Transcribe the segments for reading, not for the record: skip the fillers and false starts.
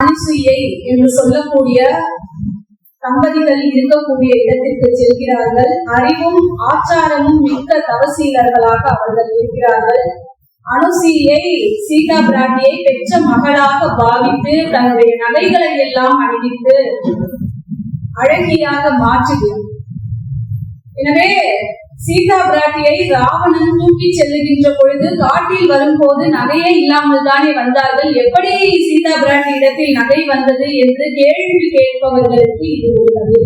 அனுசூயை என்று சொல்லக்கூடிய தம்பதிகள் இருக்கக்கூடிய இடத்திற்கு செல்கிறார்கள். அறிவும் ஆச்சாரமும் மிக்க தவசீலர்களாக அவர்கள் இருக்கிறார்கள். அனுசூயை சீதா பிராட்டியை பெற்ற மகளாக பாவித்து தன்னுடைய நகைகளை எல்லாம் அணிவித்து அழகியாக மாற்றுகிறார். எனவே சீதா பிராட்டியை ராவணன் தூக்கி செல்லுகின்ற பொழுது காட்டில் வரும்போது நகையே இல்லாமல் தானே வந்தார்கள். எப்படி சீதா பிராட்டி இடத்தில் நகை வந்தது என்று கேள்வி கேட்பவர்களுக்கு இது உள்ளது.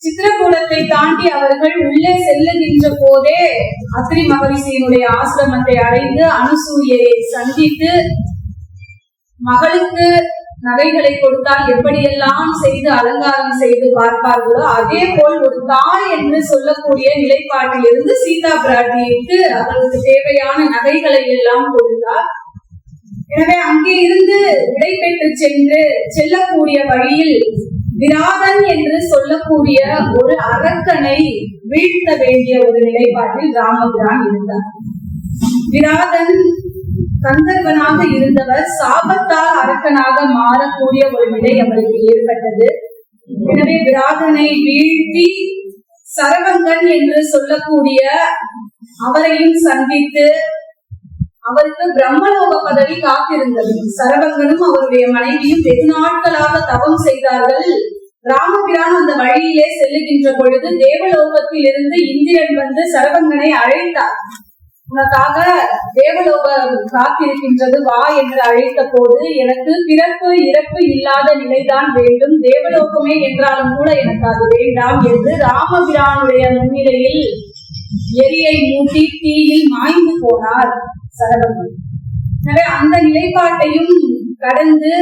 சித்திரக்கூடத்தை தாண்டி அவர்கள் உள்ளே செல்லுகின்ற போதே அத்ரி மகரிஷியினுடைய ஆசிரமத்தை அடைந்து அனுசூயையை சந்தித்து மகளுக்கு நகைகளை கொடுத்தால் எப்படியெல்லாம் செய்து அலங்காரம் செய்து பார்ப்பார்களோ அதே போல் ஒரு தாய் என்று சொல்லக்கூடிய நிலைப்பாட்டில் இருந்து சீதா பிராட்டிக்கு அவருக்கு தேவையான நகைகளை எல்லாம் கொடுத்தார். எனவே அங்கே இருந்து விடைபெற்று செல்லக்கூடிய வழியில் விராதன் என்று சொல்லக்கூடிய ஒரு அரக்கனை வீழ்த்த வேண்டிய ஒரு நிலைப்பாட்டில் ராமபிரான் இருந்தார். விராதன் கந்தர்வனாக இருந்தவர் சாபத்தால் அரக்கனாக மாறக்கூடிய ஒரு நிலை அவருக்கு ஏற்பட்டது. எனவே விராதனை வீழ்த்தி சரவங்கன் என்று சொல்லக்கூடிய அவரையும் சந்தித்து அவருக்கு பிரம்மலோக பதவி காத்திருந்தது. சரவங்கனும் அவருடைய மனைவியும் வெகு நாட்களாக தவம் செய்தார்கள். ராமபிரான் அந்த வழியிலே செல்லுகின்ற பொழுது தேவலோகத்தில் இருந்து இந்திரன் வந்து சரவங்கனை அழைத்தார். உனக்காக தேவலோகம் காத்திருக்கின்றது, வா என்று அழைத்த போது எனக்கு பிறப்பு இறப்பு இல்லாத நிலைதான் வேண்டும், தேவலோகமே என்றாலும் கூட எனக்கு அது வேண்டாம் என்று ராமபிரானுடைய முன்னிலையில் எரியை மூட்டி தீயில் மாய்ந்து போனார் சரவணன். எனவே அந்த நிலைப்பாட்டையும் கடந்து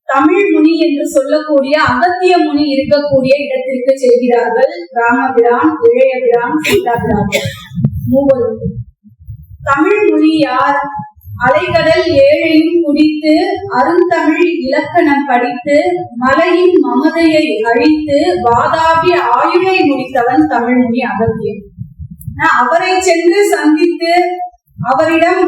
தமிழ் முனி என்று சொல்லக்கூடிய அகத்திய முனி இருக்கக்கூடிய இடத்திற்கு செல்கிறார்கள். ராமபிரான், இளையபிரான், சீதாபிரான் மூவரும். தமிழ் மொழி யார்? அலைகடல் ஏழையும் குடித்து அருந்தமிழ் இலக்கணம் படித்து மலையின் மமதையை அழித்து வாதாபி ஆயுளை முடித்தவன் தமிழ் மொழி அகத்தியன். அவரை சென்று சந்தித்து அவரிடம்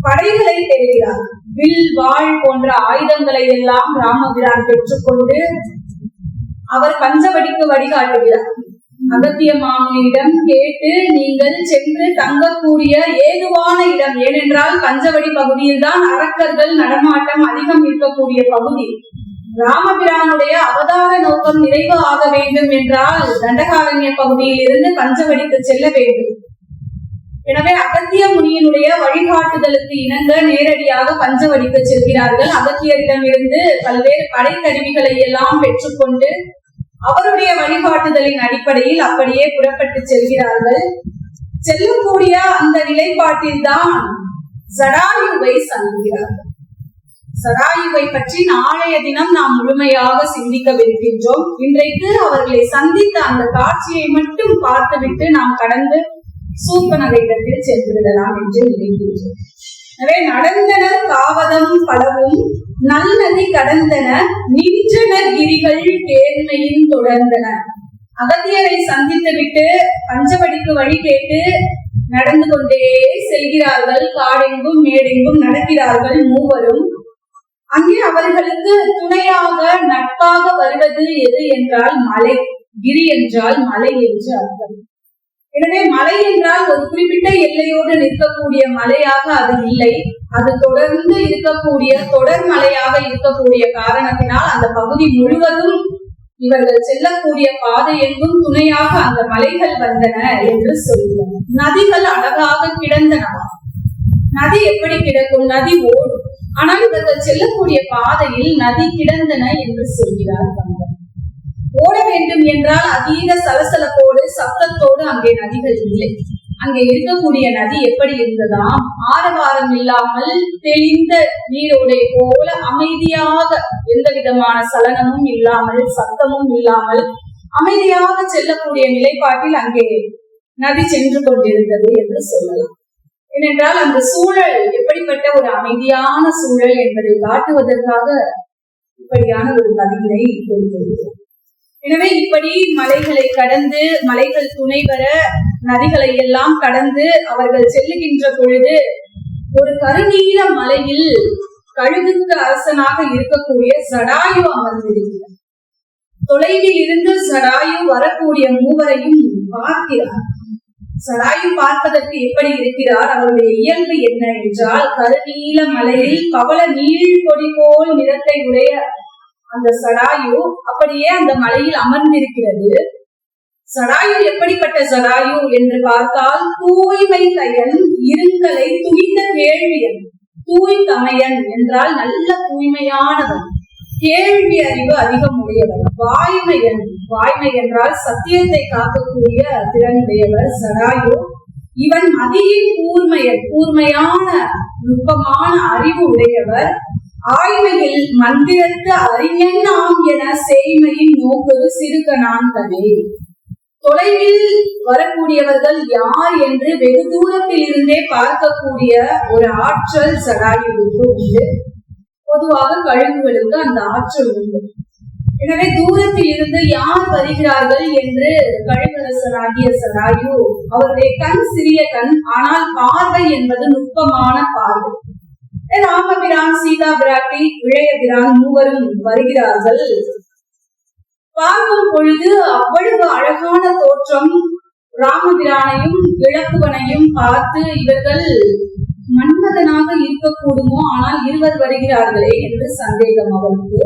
படைகளை பெறுகிறார். வில் வாழ் போன்ற ஆயுதங்களை எல்லாம் ராமபிரான் பெற்றுக்கொண்டு அவர் பஞ்சவடிக்கு வழிகாட்டுகிறார். அகத்திய மாமுனியிடம் கேட்டு நீங்கள் சென்று தங்கக்கூடிய ஏதுவான இடம், ஏனென்றால் பஞ்சவடி பகுதியில் தான் அரக்கர்கள் நடமாட்டம் அதிகம் இருக்கக்கூடிய பகுதி. ராமபிரானுடைய அவதார நோக்கம் நிறைவு ஆக வேண்டும் என்றால் தண்டகாரண்ய பகுதியில் இருந்து பஞ்சவடிக்கு செல்ல வேண்டும். எனவே அகத்திய முனியினுடைய வழிகாட்டுதலுக்கு இணங்க நேரடியாக பஞ்சவடிக்கு செல்கிறார்கள். அகத்தியரிடம் இருந்து பல்வேறு படைக்கருவிகளை எல்லாம் பெற்றுக்கொண்டு அவருடைய வழிகாட்டுதலின் அடிப்படையில் அப்படியே புறப்பட்டு செல்கிறார்கள். செல்லக்கூடிய அந்த நிலைப்பாட்டில் தான் சடாயுவை சந்திக்கிறார்கள். சடாயுவை பற்றி நாளைய தினம் நாம் முழுமையாக சிந்திக்கவிருக்கின்றோம். இன்றைக்கு அவர்களை சந்தித்த அந்த காட்சியை மட்டும் பார்த்துவிட்டு நாம் கடந்து சூர்பனகையிடத்தில் சென்று விடலாம் என்று நினைக்கின்றோம். எனவே நடந்தனர் காவதம் பலவும் நல்நதி கடந்தன நின்றன கிரிகள் தேர்மையின் தொடர்ந்தன. அகத்தியரை சந்தித்து விட்டு பஞ்சவடிக்கு வழி கேட்டு நடந்து கொண்டே செல்கிறார்கள். காடெங்கும் மேடெங்கும் நடக்கிறார்கள் மூவரும். அங்கே அவர்களுக்கு துணையாக நட்பாக வருவது எது என்றால் மலை. கிரி என்றால் மலை என்று அர்த்தம். எனவே மலை என்றால் ஒரு குறிப்பிட்ட எல்லையோடு நிற்கக்கூடிய மலையாக அது இல்லை. அது தொடர்ந்து இருக்கக்கூடிய தொடர் மலையாக இருக்கக்கூடிய காரணத்தினால் அந்த பகுதி முழுவதும் இவர்கள் செல்லக்கூடிய பாதை எங்கும் துணையாக அந்த மலைகள் வந்தன என்று சொல்லுவோம். நதிகள் அழகாக கிடந்தன. நதி எப்படி கிடக்கும்? நதி ஓடும். ஆனால் இவர்கள் செல்லக்கூடிய பாதையில் நதி கிடந்தன என்று சொல்கிறார். ஓட வேண்டும் என்றால் அதீத சலசலப்போடு சத்தத்தோடு அங்கே நதிகள் இல்லை. அங்கே இருக்கக்கூடிய நதி எப்படி இருந்ததாம்? ஆரவாரம் இல்லாமல் தெளிந்த நீரோடை போல அமைதியாக, எந்த விதமான சலனமும் இல்லாமல் சத்தமும் இல்லாமல் அமைதியாக செல்லக்கூடிய நிலைப்பாட்டில் அங்கே நதி சென்று கொண்டிருந்தது என்று சொல்லலாம். ஏனென்றால் அந்த சூழல் எப்படிப்பட்ட ஒரு அமைதியான சூழல் என்பதை காட்டுவதற்காக இப்படியான ஒரு பதிவினை கொடுத்திருக்கிறது. எனவே இப்படி மலைகளை கடந்து, மலைகள் துணை பெற நதிகளை எல்லாம் கடந்து அவர்கள் செல்லுகின்ற பொழுது ஒரு கருநீல மலையில் கழுகுக்கு அரசனாக இருக்கக்கூடிய ஜடாயு அமர்ந்திருக்கிறார். தொலைவில் இருந்து ஜடாயு வரக்கூடிய மூவரையும் பார்க்கிறார். ஜடாயு பார்ப்பதற்கு எப்படி இருக்கிறார்? அவருடைய இயல்பு என்ன என்றால், கருநீல மலையில் பவள நீள் கொடி போல் நிறத்தை உடைய அந்த ஜடாயு அப்படியே அந்த மலையில் அமர்ந்திருக்கிறது. ஜடாயு எப்படிப்பட்ட ஜடாயு என்று பார்த்தால், தூய்மை தயன் இருங்கலை துணிந்த கேள்வியன். தூய் தமையன் என்றால் நல்ல தூய்மையானவன், கேள்வி அறிவு அதிகம் உடையவர். வாய்மையன், வாய்மை என்றால் சத்தியத்தை காக்கக்கூடிய திறனுடையவர் ஜடாயு. இவன் மதியின் கூர்மையன், கூர்மையான நுட்பமான அறிவு உடையவர். ஆய்மையில் மந்திரத்து அறிஞன் ஆம் என செய்மையின் நோக்கொரு சிறுகனான் தனே. தொலைவில் வரக்கூடியவர்கள் யார் என்று வெகு தூரத்தில் இருந்தே பார்க்கக்கூடிய ஒரு ஆற்றல் ஜடாயுவுக்கு உண்டு. பொதுவாக கழுகுகளுக்கு அந்த ஆற்றல் உண்டு. எனவே தூரத்தில் இருந்து யார் வருகிறார்கள் என்று கழுகரசனாகிய ஜடாயு, அவருடைய கண் சிறிய கண், ஆனால் பார்வை என்பது நுட்பமான பார்வை. ராமபிரான், சீதா பிராட்டி, இளைய பிரான் மூவரும் வருகிறார்கள். பார்க்கும் பொழுது அவ்வளவு அழகான தோற்றம். ராமபிரானையும் இளக்குவனையும் பார்த்து இவர்கள் மன்மதனாக இருக்கக்கூடுமோ, ஆனால் இருவர் வருகிறார்களே என்று சந்தேகம் அவருக்கு.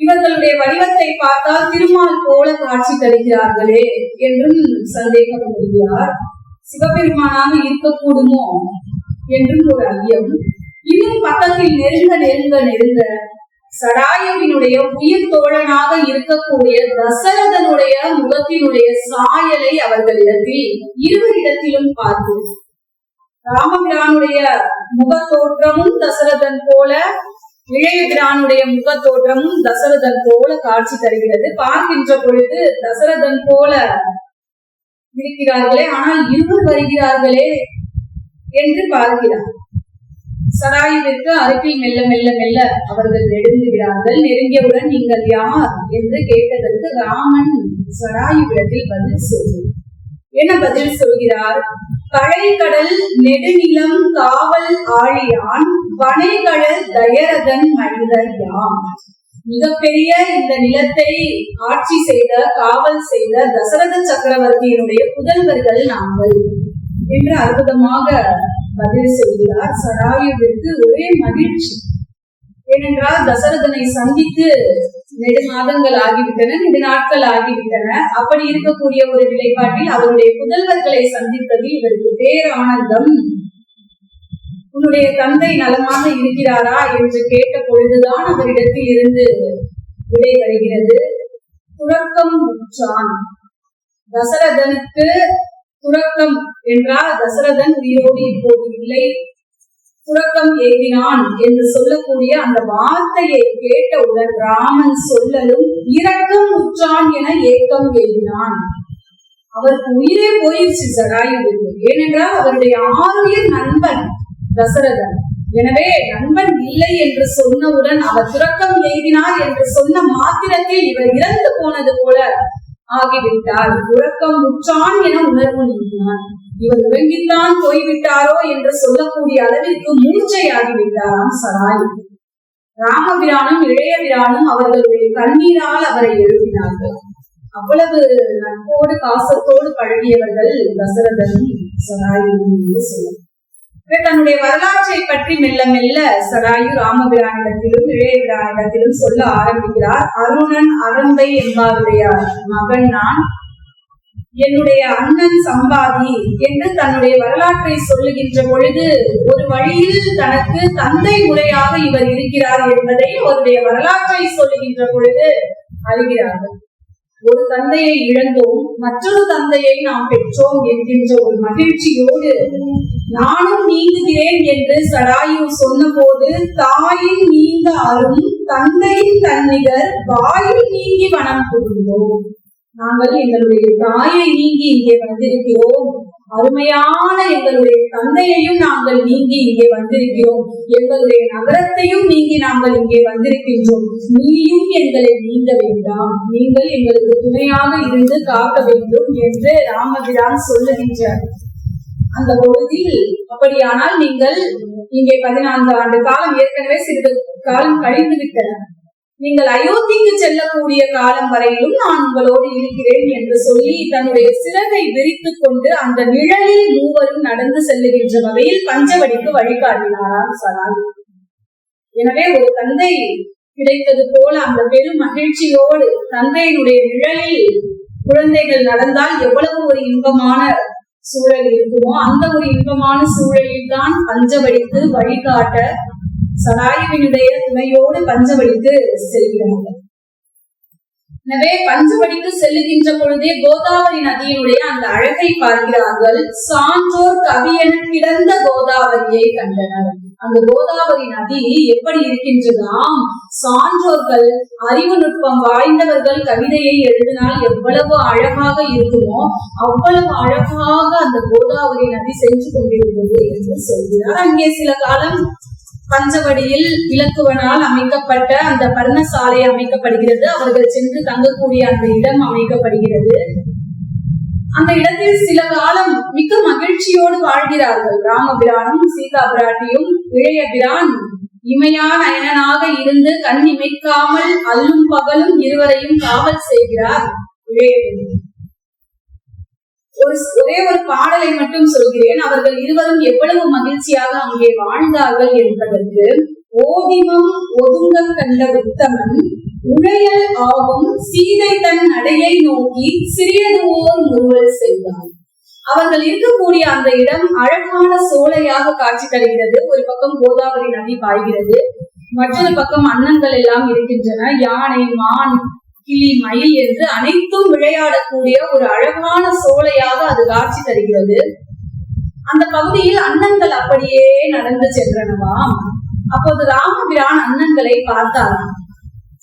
இவர்களுடைய வடிவத்தை பார்த்தால் திருமால் போல காட்சி தருகிறார்களே என்றும் சந்தேகம் கொள்கிறார். சிவபெருமானாக இருக்கக்கூடுமோ என்றும் ஒரு ஐயம். இன்னும் பக்கத்தில் நெருங்க நெருங்க நெருங்க சடாயுவினுடைய உயிர் தோழனாக இருக்கக்கூடிய தசரதனுடைய முகத்தினுடைய சாயலை அவர்களிடத்தில் இருவரிடத்திலும் பார்த்தோம். ராமபிரானுடைய முகத்தோற்றமும் தசரதன் போல, இளைய பிரானுடைய முகத்தோற்றமும் தசரதன் போல காட்சி தருகிறது. பார்க்கின்ற பொழுது தசரதன் போல இருக்கிறார்களே, ஆனால் இருவர் வருகிறார்களே என்று பார்க்கிறார். சடாயுவிற்கு அருகில் மெல்ல மெல்ல மெல்ல அவர்கள் நெருங்குகிறார்கள். நெருங்கியவுடன் நீங்கள் யார் என்று கேட்டதற்கு ராமன் சடாயுவிடத்தில் பதில் சொல்கிறார். என்ன பதில் சொல்கிறார்? கழைக்கடல் நெடுநிலம் காவல் ஆழியான் வனைகடல் தயரதன் மனிதர் யாம். மிகப்பெரிய இந்த நிலத்தை ஆட்சி செய்த, காவல் செய்த தசரத சக்கரவர்த்தியினுடைய புதல்வர்கள் நாங்கள் என்று அற்புதமாக பதில் சொல்கிறார். சடாயுவிற்கு ஒரே மகிழ்ச்சி. ஏனென்றால் தசரதனை சந்தித்து நெடு மாதங்கள் ஆகிவிட்டன, நெடு நாட்கள் ஆகிவிட்டன. அப்படி இருக்கக்கூடிய ஒரு நிலைப்பாட்டில் அவருடைய புதல்வர்களை சந்தித்ததில் இவருக்கு பேரானந்தம். உன்னுடைய தந்தை நலமாக இருக்கிறாரா என்று கேட்ட பொழுதுதான் அவரிடத்தில் இருந்து விடை வருகிறது. துறக்கம் உற்றான். தசரதனுக்கு துறக்கம் என்றால் தசரதன் உயிரோடு இப்போது இல்லை, துறக்கம் ஏகினான் என்று சொல்லக்கூடிய அந்த வார்த்தையை கேட்டவுடன் ராமன் சொல்லலும் இரக்கம் உற்றான் என ஏக்கம் ஏகினான். அவருக்கு உயிரே போயிடுச்சு ஜடாயுவுக்கு. ஏனென்றால் அவருடைய ஆருயிர் நண்பன் தசரதன். எனவே நண்பன் இல்லை என்று சொன்னவுடன் அவர் துறக்கம் எய்தினார் என்று சொன்ன மாத்திரத்தில் இவர் இறந்து போனது போல ஆகிவிட்டார். உறக்கம் உற்றான் என உணர்வு நீங்கினான். இவர் உறங்கித்தான் போய்விட்டாரோ என்று சொல்லக்கூடிய அளவிற்கு மூச்சை ஆகிவிட்டாராம் சடாயு. ராமபிரானும் இளைய பிரானும் அவர்களுடைய கண்ணீரால் அவரை எழுப்பினார்கள். அவ்வளவு நட்போடு பாசத்தோடு பழகியவர்கள் தசரதனும் சடாயுவும் என்று சொல்லுவார். தன்னுடைய வரலாற்றை பற்றி மெல்ல மெல்ல சடாயு ராமபிரானிடத்திலும் இளைய பிரானிடத்திலும் சொல்ல ஆரம்பிக்கிறார். அருணன் அரம்பை என்பாருடைய மகன் நான், என்னுடைய அண்ணன் சம்பாதி என்று தன்னுடைய வரலாற்றை சொல்லுகின்ற பொழுது ஒரு வழியில் தனக்கு தந்தை முறையாக இவர் இருக்கிறார் என்பதை அவருடைய வரலாற்றை சொல்லுகின்ற பொழுது அறிகிறார்கள். ஒரு தந்தையை இழந்தோம், மற்றொரு தந்தையை நாம் பெற்றோம் என்கின்ற ஒரு மகிழ்ச்சியோடு நானும் நீங்குகிறேன் என்று சடாயு சொன்ன போது, தாயின் நீங்க அரும் தந்தையின் தன்னிகர் வாயில் நீங்கி வனம் புரிந்தோம். நாங்கள் எங்களுடைய தாயை நீங்கி இங்கே வந்திருக்கிறோம், அருமையான எங்களுடைய தந்தையையும் நாங்கள் நீங்கி இங்கே வந்திருக்கிறோம், எங்களுடைய நகரத்தையும் நீங்கி நாங்கள் இங்கே வந்திருக்கின்றோம். நீயும் எங்களை நீங்க வேண்டாம், நீங்கள் எங்களுக்கு துணையாக இருந்து காக்க வேண்டும் என்று ராமபிரான் சொல்லுகின்றார். அந்த பொழுதில் அப்படியானால் நீங்கள் இங்கே 14 ஆண்டு காலம் ஏற்கனவே சிறிது காலம் கழிந்து விட்டன, நீங்கள் அயோத்திக்கு செல்லக்கூடிய காலம் வரையிலும் நான் உங்களோடு இருக்கிறேன் என்று சொல்லி தன்னுடைய சிறகை விரித்துக் கொண்டு அந்த நிழலில் மூவரும் நடந்து செல்லுகின்ற வகையில் பஞ்சவடிக்கு வழிகாட்டினாராம் சராய். எனவே ஒரு தந்தை கிடைத்தது போல அந்த பெரும் மகிழ்ச்சியோடு தந்தையினுடைய நிழலில் குழந்தைகள் நடந்தால் எவ்வளவு ஒரு இன்பமான சூழல் இருக்குமோ அந்த ஒரு இன்பமான சூழலில் தான் பஞ்சவடிக்கு வழிகாட்ட சராயுவினுடைய துணையோடு பஞ்சவடிக்கு செல்கிறார்கள். எனவே பஞ்சவடிக்கு செல்லுகின்ற பொழுதே கோதாவரி நதியினுடைய அந்த அழகை பார்க்கிறார்கள். சான்றோர் கவியென கிடந்த கோதாவரியை கண்டனர். அந்த கோதாவரி நதி எப்படி இருக்கின்றதாம், சான்றோர்கள் அறிவு நுட்பம் வாய்ந்தவர்கள் கவிதையை எழுதினால் எவ்வளவு அழகாக இருக்குமோ அவ்வளவு அழகாக அந்த கோதாவரி நதி சென்று கொண்டிருந்தது என்று சொல்கிறார். அங்கே சில காலம் பஞ்சவடியில் இலக்குவனால் அமைக்கப்பட்ட அந்த பர்ணசாலை அமைக்கப்படுகிறது. அவர்கள் சென்று தங்கக்கூடிய அந்த இடம் அமைக்கப்படுகிறது. அந்த இடத்தில் சில காலம் மிக்க மகிழ்ச்சியோடு வாழ்கிறார்கள். ராமபிரானும் சீதா பிராட்டியும். இளைய பிரான் இமையான் அயனாக இருந்து கண் இமைக்காமல் அல்லும் பகலும் இருவரையும் காவல் செய்கிறார். ஒரே ஒரு பாடலை மட்டும் சொல்கிறேன். அவர்கள் இருவரும் எவ்வளவு மகிழ்ச்சியாக அங்கே வாழ்ந்தார்கள் என்பதற்கு, ஓதிமம் ஒதுங்க கண்ட உத்தமன் உழையல் ஆகும் சீதை தன் நடையை நோக்கி சிறியது ஓர் முறுவல் செய்தார். அவர்கள் இருக்கக்கூடிய அந்த இடம் அழகான சோலையாக காட்சி தருகிறது. ஒரு பக்கம் கோதாவரி நதி பாய்கிறது, மற்றொரு பக்கம் அன்னங்கள் எல்லாம் இருக்கின்றன. யானை, மான், கிளி, மயில் என்று அனைத்தும் விளையாடக்கூடிய ஒரு அழகான சோலையாக அது காட்சி தருகிறது. அந்த பகுதியில் அன்னங்கள் அப்படியே நடந்து சென்றனவாம். அப்போது ராமபிரான் அன்னங்களை பார்த்தாராம்.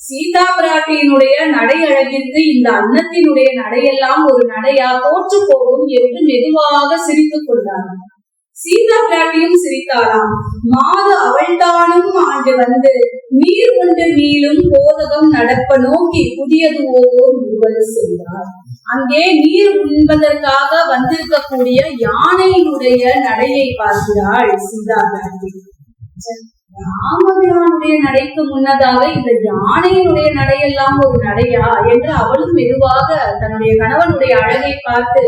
சீதா பிராட்டியினுடைய நடை அழகிற்கு இந்த அன்னத்தினுடைய நடையெல்லாம் ஒரு நடையா தோற்று போகும் என்று மெதுவாக சிரித்துக் கொண்டாராம். சீதா பிராட்டியும் சிரித்தாராம். மாது அவள்தானும் ஆண்டு வந்து நீர் கொண்டு நீளும் போதகம் நடப்ப நோக்கி புதியது ஓர் முறுவல் செய்தார். அங்கே நீர் உண்பதற்காக வந்திருக்கக்கூடிய யானையினுடைய நடையை பார்க்கிறாள் சீதா பிராட்டி. ராமபிரானுடைய நடைக்கு முன்னதாக இந்த யானையினுடைய நடையெல்லாம் ஒரு நடையா என்று அவளும் மெதுவாக தன்னுடைய கணவனுடைய அழகை பார்த்து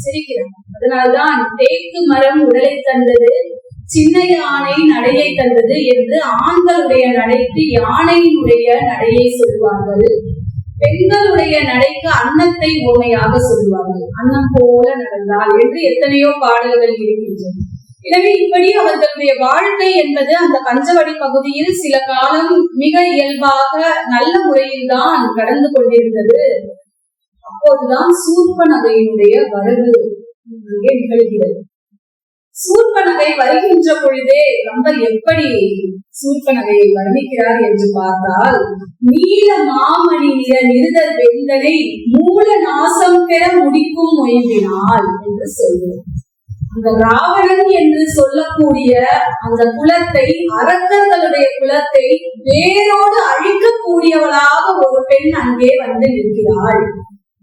சிரிக்கிறார். அதனால்தான் தேக்கு மரம் உடலை தந்தது, சின்ன யானை நடையை தந்தது என்று ஆண்களுடைய நடைக்கு யானையினுடைய நடையை சொல்வார்கள். பெண்களுடைய நடைக்கு அன்னத்தை ஓமையாக சொல்வார்கள். அன்னம் போல நடந்தால் என்று எத்தனையோ பாடல்கள் இருக்கின்றன. எனவே இப்படி அவர்களுடைய வாழ்க்கை என்பது அந்த பஞ்சவடி பகுதியில் சில காலம் மிக இயல்பாக நல்ல முறையில் தான் கடந்து கொண்டிருந்தது. அப்போதுதான் சூர்பனகையினுடைய வரவு நிகழ்கிறது. சூர்பனகை வருகின்ற பொழுதே கம்பர் எப்படி சூர்பனகையை வர்ணிக்கிறார் என்று பார்த்தால், நீல மாமணி நிற நிருதர் வெந்தனை மூல நாசம் பெற முடிக்கும் மொய்வினால் என்று சொல்கிறார். அந்த ராவணன் என்று சொல்லக்கூடிய அந்த குலத்தை, அரக்கர்களுடைய குலத்தை வேரோடு அழிக்கக்கூடியவளாக ஒரு பெண் அங்கே வந்து நிற்கிறாள்.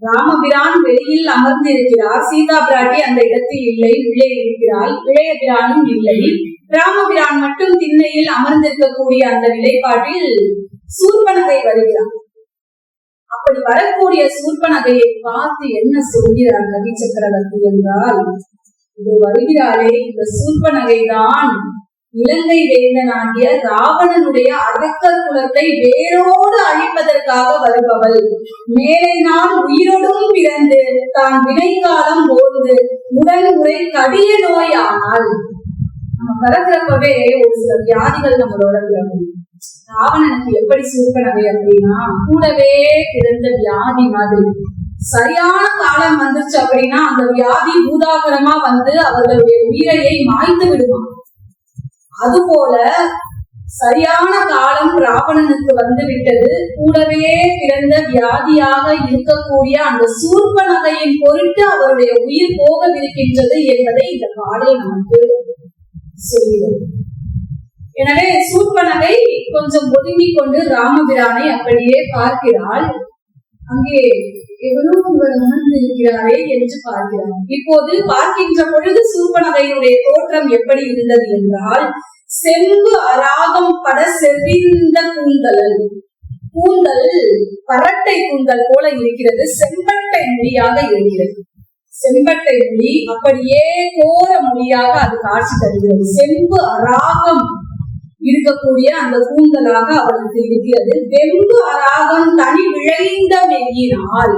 ராமபிரான் வெளியில் அமர்ந்திருக்கிறார். சீதா பிராட்டி அந்த இடத்தில் இல்லை, உள்ளே இருக்கிறாள். இளைய பிரானும் இல்லை. ராமபிரான் மட்டும் திண்ணையில் அமர்ந்திருக்கக்கூடிய அந்த நிலைப்பாட்டில் சூர்பனகை வருகிறார். அப்படி வரக்கூடிய சூர்பனகையை பார்த்து என்ன சொல்கிறார் கவி சக்கரவர்த்தி என்றால், இது வருகிறாளே இந்த சூர்பனகைதான் இலங்கை வேந்தனாகிய ராவணனுடைய அரக்கர் குலத்தை வேரோடு அழிப்பதற்காக வருபவள். மேலை நாள் உயிரோடும் பிறந்து தான் வினைக்காலம் போது உடல் முறை கடிய நோய் ஆனால், நம்ம பிறக்கிறப்பவே ஒரு சில வியாதிகள் நம்மளோட பிறக்கும். ராவணனுக்கு எப்படி சூர்பனகை அப்படின்னா கூடவே பிறந்த வியாதி மாதிரி. சரியான காலம் வந்துச்சு அப்படின்னா அந்த வியாதி பூதாகரமா வந்து அவர்களுடைய உயிரையை மாய்த்து விடுவான். அதுபோல சரியான காலம் ராவணனுக்கு வந்து விட்டது. கூடவே பிறந்த வியாதியாக இருக்கக்கூடிய அந்த சூர்பனகையின் பொருட்டு அவருடைய உயிர் போகவிருக்கின்றது என்பதை இந்த பாடல் நமக்கு சொல்கிறது. எனவே சூர்பனகை கொஞ்சம் ஒதுங்கி கொண்டு ராமபிரானை அப்படியே பார்க்கிறாள். அங்கே எவரோ ஒருவர் அமர்ந்து இருக்கிறாரே என்று பார்க்கிறார். இப்போது பார்க்கின்ற பொழுது சூர்பனகையினுடைய தோற்றம் எப்படி இருந்தது என்றால், செம்பு அராகம் பட செறிந்த கூந்தல் பரட்டை கூந்தல் போல இருக்கிறது, செம்பட்டை முடியாக இருக்கிறது. செம்பட்டை முடி அப்படியே கோர முடியாக அது காட்சி தருகிறது. செம்பு அராகம் இருக்கக்கூடிய அந்த கூந்தலாக அவளுக்கு இருக்கிறது. வெம்பு அராகம் தனி விளைந்த மெய்யினால்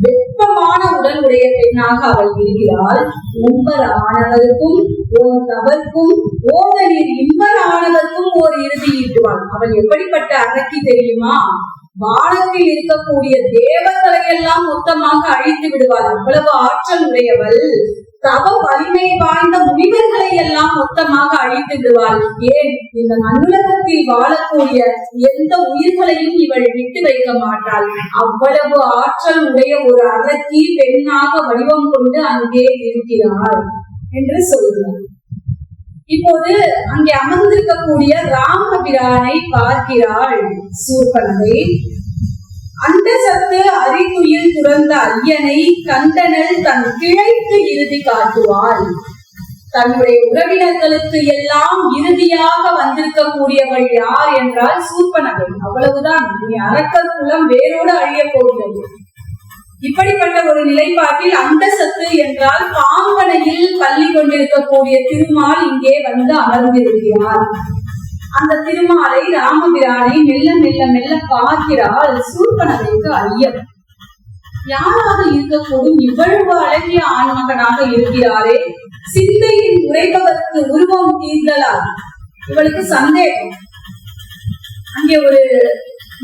வெப்பமான உடல் உடைய பெண்ணாக அவள் இருக்கிறாள். உம்பர் ஆனவருக்கும் ஓர் தவறுக்கும் ஓதனில் இம்பர் ஆனவருக்கும் ஓர் இறுதி ஈட்டுவாள். அவள் எப்படிப்பட்ட அடக்கி தெரியுமா? வானத்தில் இருக்கக்கூடிய தேவர்களை எல்லாம் மொத்தமாக அழித்து விடுவாள். அவ்வளவு ஆற்றல் உடையவள். தவ வலிமை வாய்ந்த முனிவர்களை எல்லாம் மொத்தமாக அழித்து விடுவாள். ஏன், இந்த மண்ணுலகத்தில் வாழக்கூடிய எந்த உயிர்களையும் இவள் விட்டு வைக்க மாட்டாள். அவ்வளவு ஆற்றல் உடைய ஒரு அரக்கி பெண்ணாக வடிவம் கொண்டு அங்கே இருக்கிறாள் என்று சொல்கிறார். இப்போது அங்கே அமர்ந்திருக்கக்கூடிய ராமபிரானை பார்க்கிறாள் சூர்பனகை. அந்த சத்து அறிகுயில் துறந்த ஐயனை கண்டனல் தன் கிளைத்து இறுதி காட்டுவாள். தன்னுடைய உறவினர்களுக்கு எல்லாம் இறுதியாக வந்திருக்கக்கூடியவள் யார் என்றால் சூர்பனகை. அவ்வளவுதான். அரக்கர் குலம் வேரோடு அழிய போகிறது. இப்படிப்பட்ட ஒரு நிலைப்பாட்டில் அந்த சத்து என்றால் பாம்பனையில் பள்ளி கொண்டிருக்கக்கூடிய திருமால் இங்கே வந்து அமர்ந்திருக்கிறார். அந்த திருமாலை ராமபிரானை மெல்ல மெல்ல மெல்ல பார்க்கிறாள் சூர்பனகைக்கு ஐயம். யாராக இருக்கக்கூடும்? இவ்வளவு அழகிய ஆண்மகனாக இருக்கிறாரே, சிந்தையின் உரைபவருக்கு உருவம் தீர்ந்தலா? இவளுக்கு சந்தேகம். அங்கே ஒரு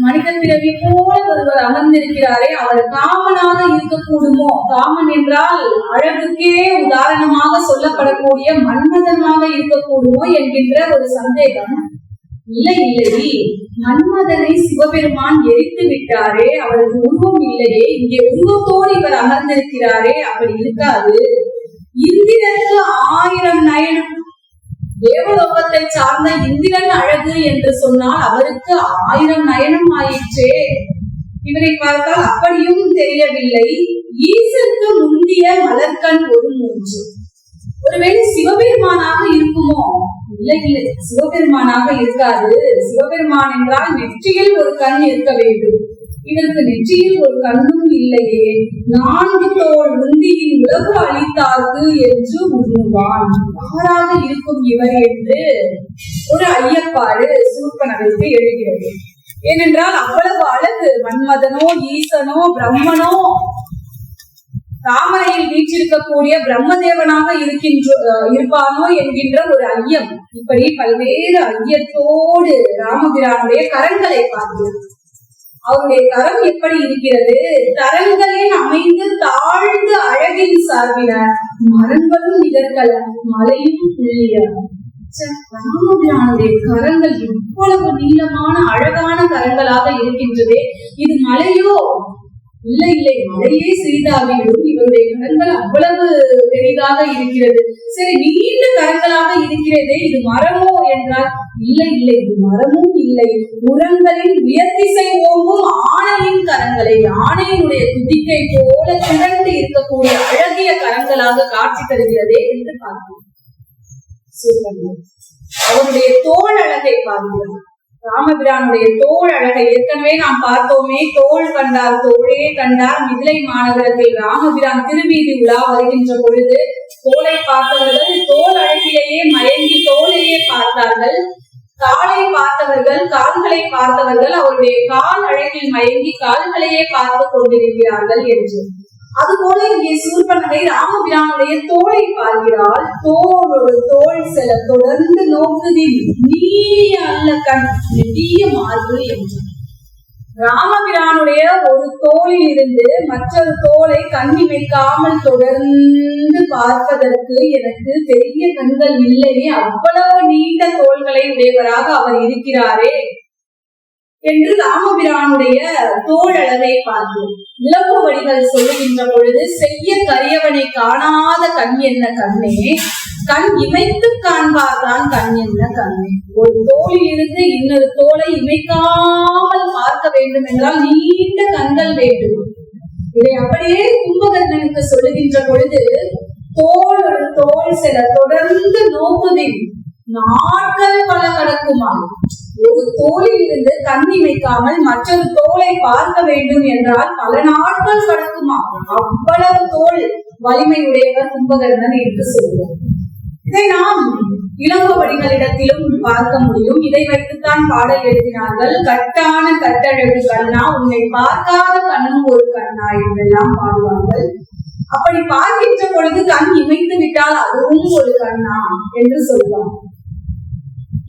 மனித பிறவி போல ஒருவர் அமர்ந்திருக்கிறாரே, அவர் காமனாக இருக்கக்கூடுமோ? காமன் என்றால் அழகுக்கே உதாரணமாக சொல்லப்படக்கூடிய மன்மதனாக இருக்கக்கூடுமோ என்கின்ற ஒரு சந்தேகம். இல்லை, மன்மதனை சிவபெருமான் எரித்து விட்டாரே, அவருக்கு உருவம் இல்லையே, இங்கே உருவத்தோடு இவர் அமர்ந்திருக்கிறாரே, அப்படி இருக்காது. இந்திரனுக்கு 1000 நயனம். தேவலோகத்தை சார்ந்த இந்திரன் அழகு என்று சொன்னால் அவருக்கு 1000 நயனம் ஆயிற்றே. இவரை பார்த்தால் அப்படியும் தெரியவில்லை. ஈசனுக்கு முந்திய மலர்கண் ஒரு மூன்று. ஒருவேளை சிவபெருமானாக இருக்குமோ? இல்லை, சிவபெருமானாக இருக்காது. சிவபெருமான் என்றால் நெற்றியில் ஒரு கண் இருக்க வேண்டும். இதற்கு நெற்றியில் ஒரு கண்ணும் இல்லையே. 4 தோள் உந்தியின் உலகு அளித்தார்க்கு என்று உண்ணுவான். யாராக இருக்கும் இவர் என்று ஒரு ஐயப்பாடு சூர்பனகைக்கு எழுகிறது. ஏனென்றால் அவ்வளவு அழகு. மன்மதனோ ஈசனோ பிரம்மனோ தாமரையில் வீற்றிருக்கக்கூடிய பிரம்மதேவனாக இருப்பானோ என்கின்ற ஒரு ஐயம். இப்படி பல்வேறு ஐயத்தோடு ராமபிரானுடைய கரங்களை பார்க்கிறோம். அவருடைய கரம் எப்படி இருக்கிறது? தரங்களில் அமைந்து தாழ்ந்து அழகின் சார்பின மரங்களும் நிகழ்கல மலையும் புள்ளிய. ராமபிரானுடைய கரங்கள் எவ்வளவு நீளமான அழகான கரங்களாக இருக்கின்றதே. இது மலையோ? இல்லை, மலையே சிறிதாகிவிடும். இவருடைய கரங்கள் அவ்வளவு பெரிதாக இருக்கிறது. சரி, நீண்ட கரங்களாக இருக்கிறதே, இது மரமோ என்றால் இல்லை, இது மரமும் இல்லை. உரங்களின் உயர்த்திசை ஓங்கும் ஆணையின் கரங்களை, ஆணையினுடைய துதிக்கை போல திரண்டு இருக்கக்கூடிய அழகிய கரங்களாக காட்சி தருகிறதே என்று பார்க்கிறோம். அவருடைய தோள் அழகை பார்க்கிறோம். ராமபிரானுடைய தோள் அழகை ஏற்கனவே நாம் பார்த்தோமே. தோள் கண்டார் தோளே கண்டார். மிதிலை மாநகரத்தில் ராமபிரான் திருவீதி உலா வருகின்ற பொழுது தோளை பார்த்தவர்கள் தோள் அழகிலேயே மயங்கி தோளையே பார்த்தார்கள். காலை பார்த்தவர்கள் கால்களை பார்த்தவர்கள் அவருடைய கால் அழகில் மயங்கி கால்களையே பார்த்து கொண்டிருக்கிறார்கள் என்று. அதுபோல இங்கே சூர்பனகை ராமபிரானுடைய தோளை பார்க்கிறாள். தோள் செல தொடர்ந்து நோக்குதில் நீய அல்ல கண் நெடிய மார்பு என்று. ராமபிரானுடைய ஒரு தோளில் இருந்து மற்றொரு தோளை கண்ணிமைக்காமல் தொடர்ந்து பார்ப்பதற்கு எனக்கு பெரிய கண்கள் இல்லையே, அவ்வளவு நீண்ட தோள்களை உடையவராக அவர் இருக்கிறாரே என்று ராமபிரானுடைய தோள் அழகை பார்த்து இலப்பு வடிகள் சொல்லுகின்ற பொழுது, செய்ய கரியவனை காணாத கண் என்ன கண்ணே, கண் இமைத்து காண்பார்தான் கண் என்ன கண்ணே. ஒரு தோளில் இருந்து இன்னொரு தோலை இமைக்காமல் பார்க்க வேண்டும் என்றால் நீண்ட கண்கள் வேண்டும். இதை அப்படியே கும்பகர்ணனுக்கு சொல்லுகின்ற பொழுது, தோல் ஒரு தோல் சில தொடர்ந்து நோக்குதின் நாட்கள் பல கடக்குமா. ஒரு தோளில் இருந்து கண் இமைக்காமல் மற்றொரு தோலை பார்க்க வேண்டும் என்றால் பல நாட்கள் கடக்குமா. அவ்வளவு தோல் வலிமையுடையவர் கும்பகர்ணன் என்று சொல்லுவோம். இதை நாம் இளங்கோவடிகளிடத்திலும் பார்க்க முடியும். இதை வைத்துத்தான் பாடல் எழுதினார்கள். கட்டான கட்டழகு கண்ணா, உன்னை பார்க்காத கண்ணும் ஒரு கண்ணா என்றெல்லாம் பாடுவார்கள். அப்படி பார்க்கின்ற பொழுது கண் இமைத்து விட்டால் அதுவும் ஒரு கண்ணா என்று சொல்வார்.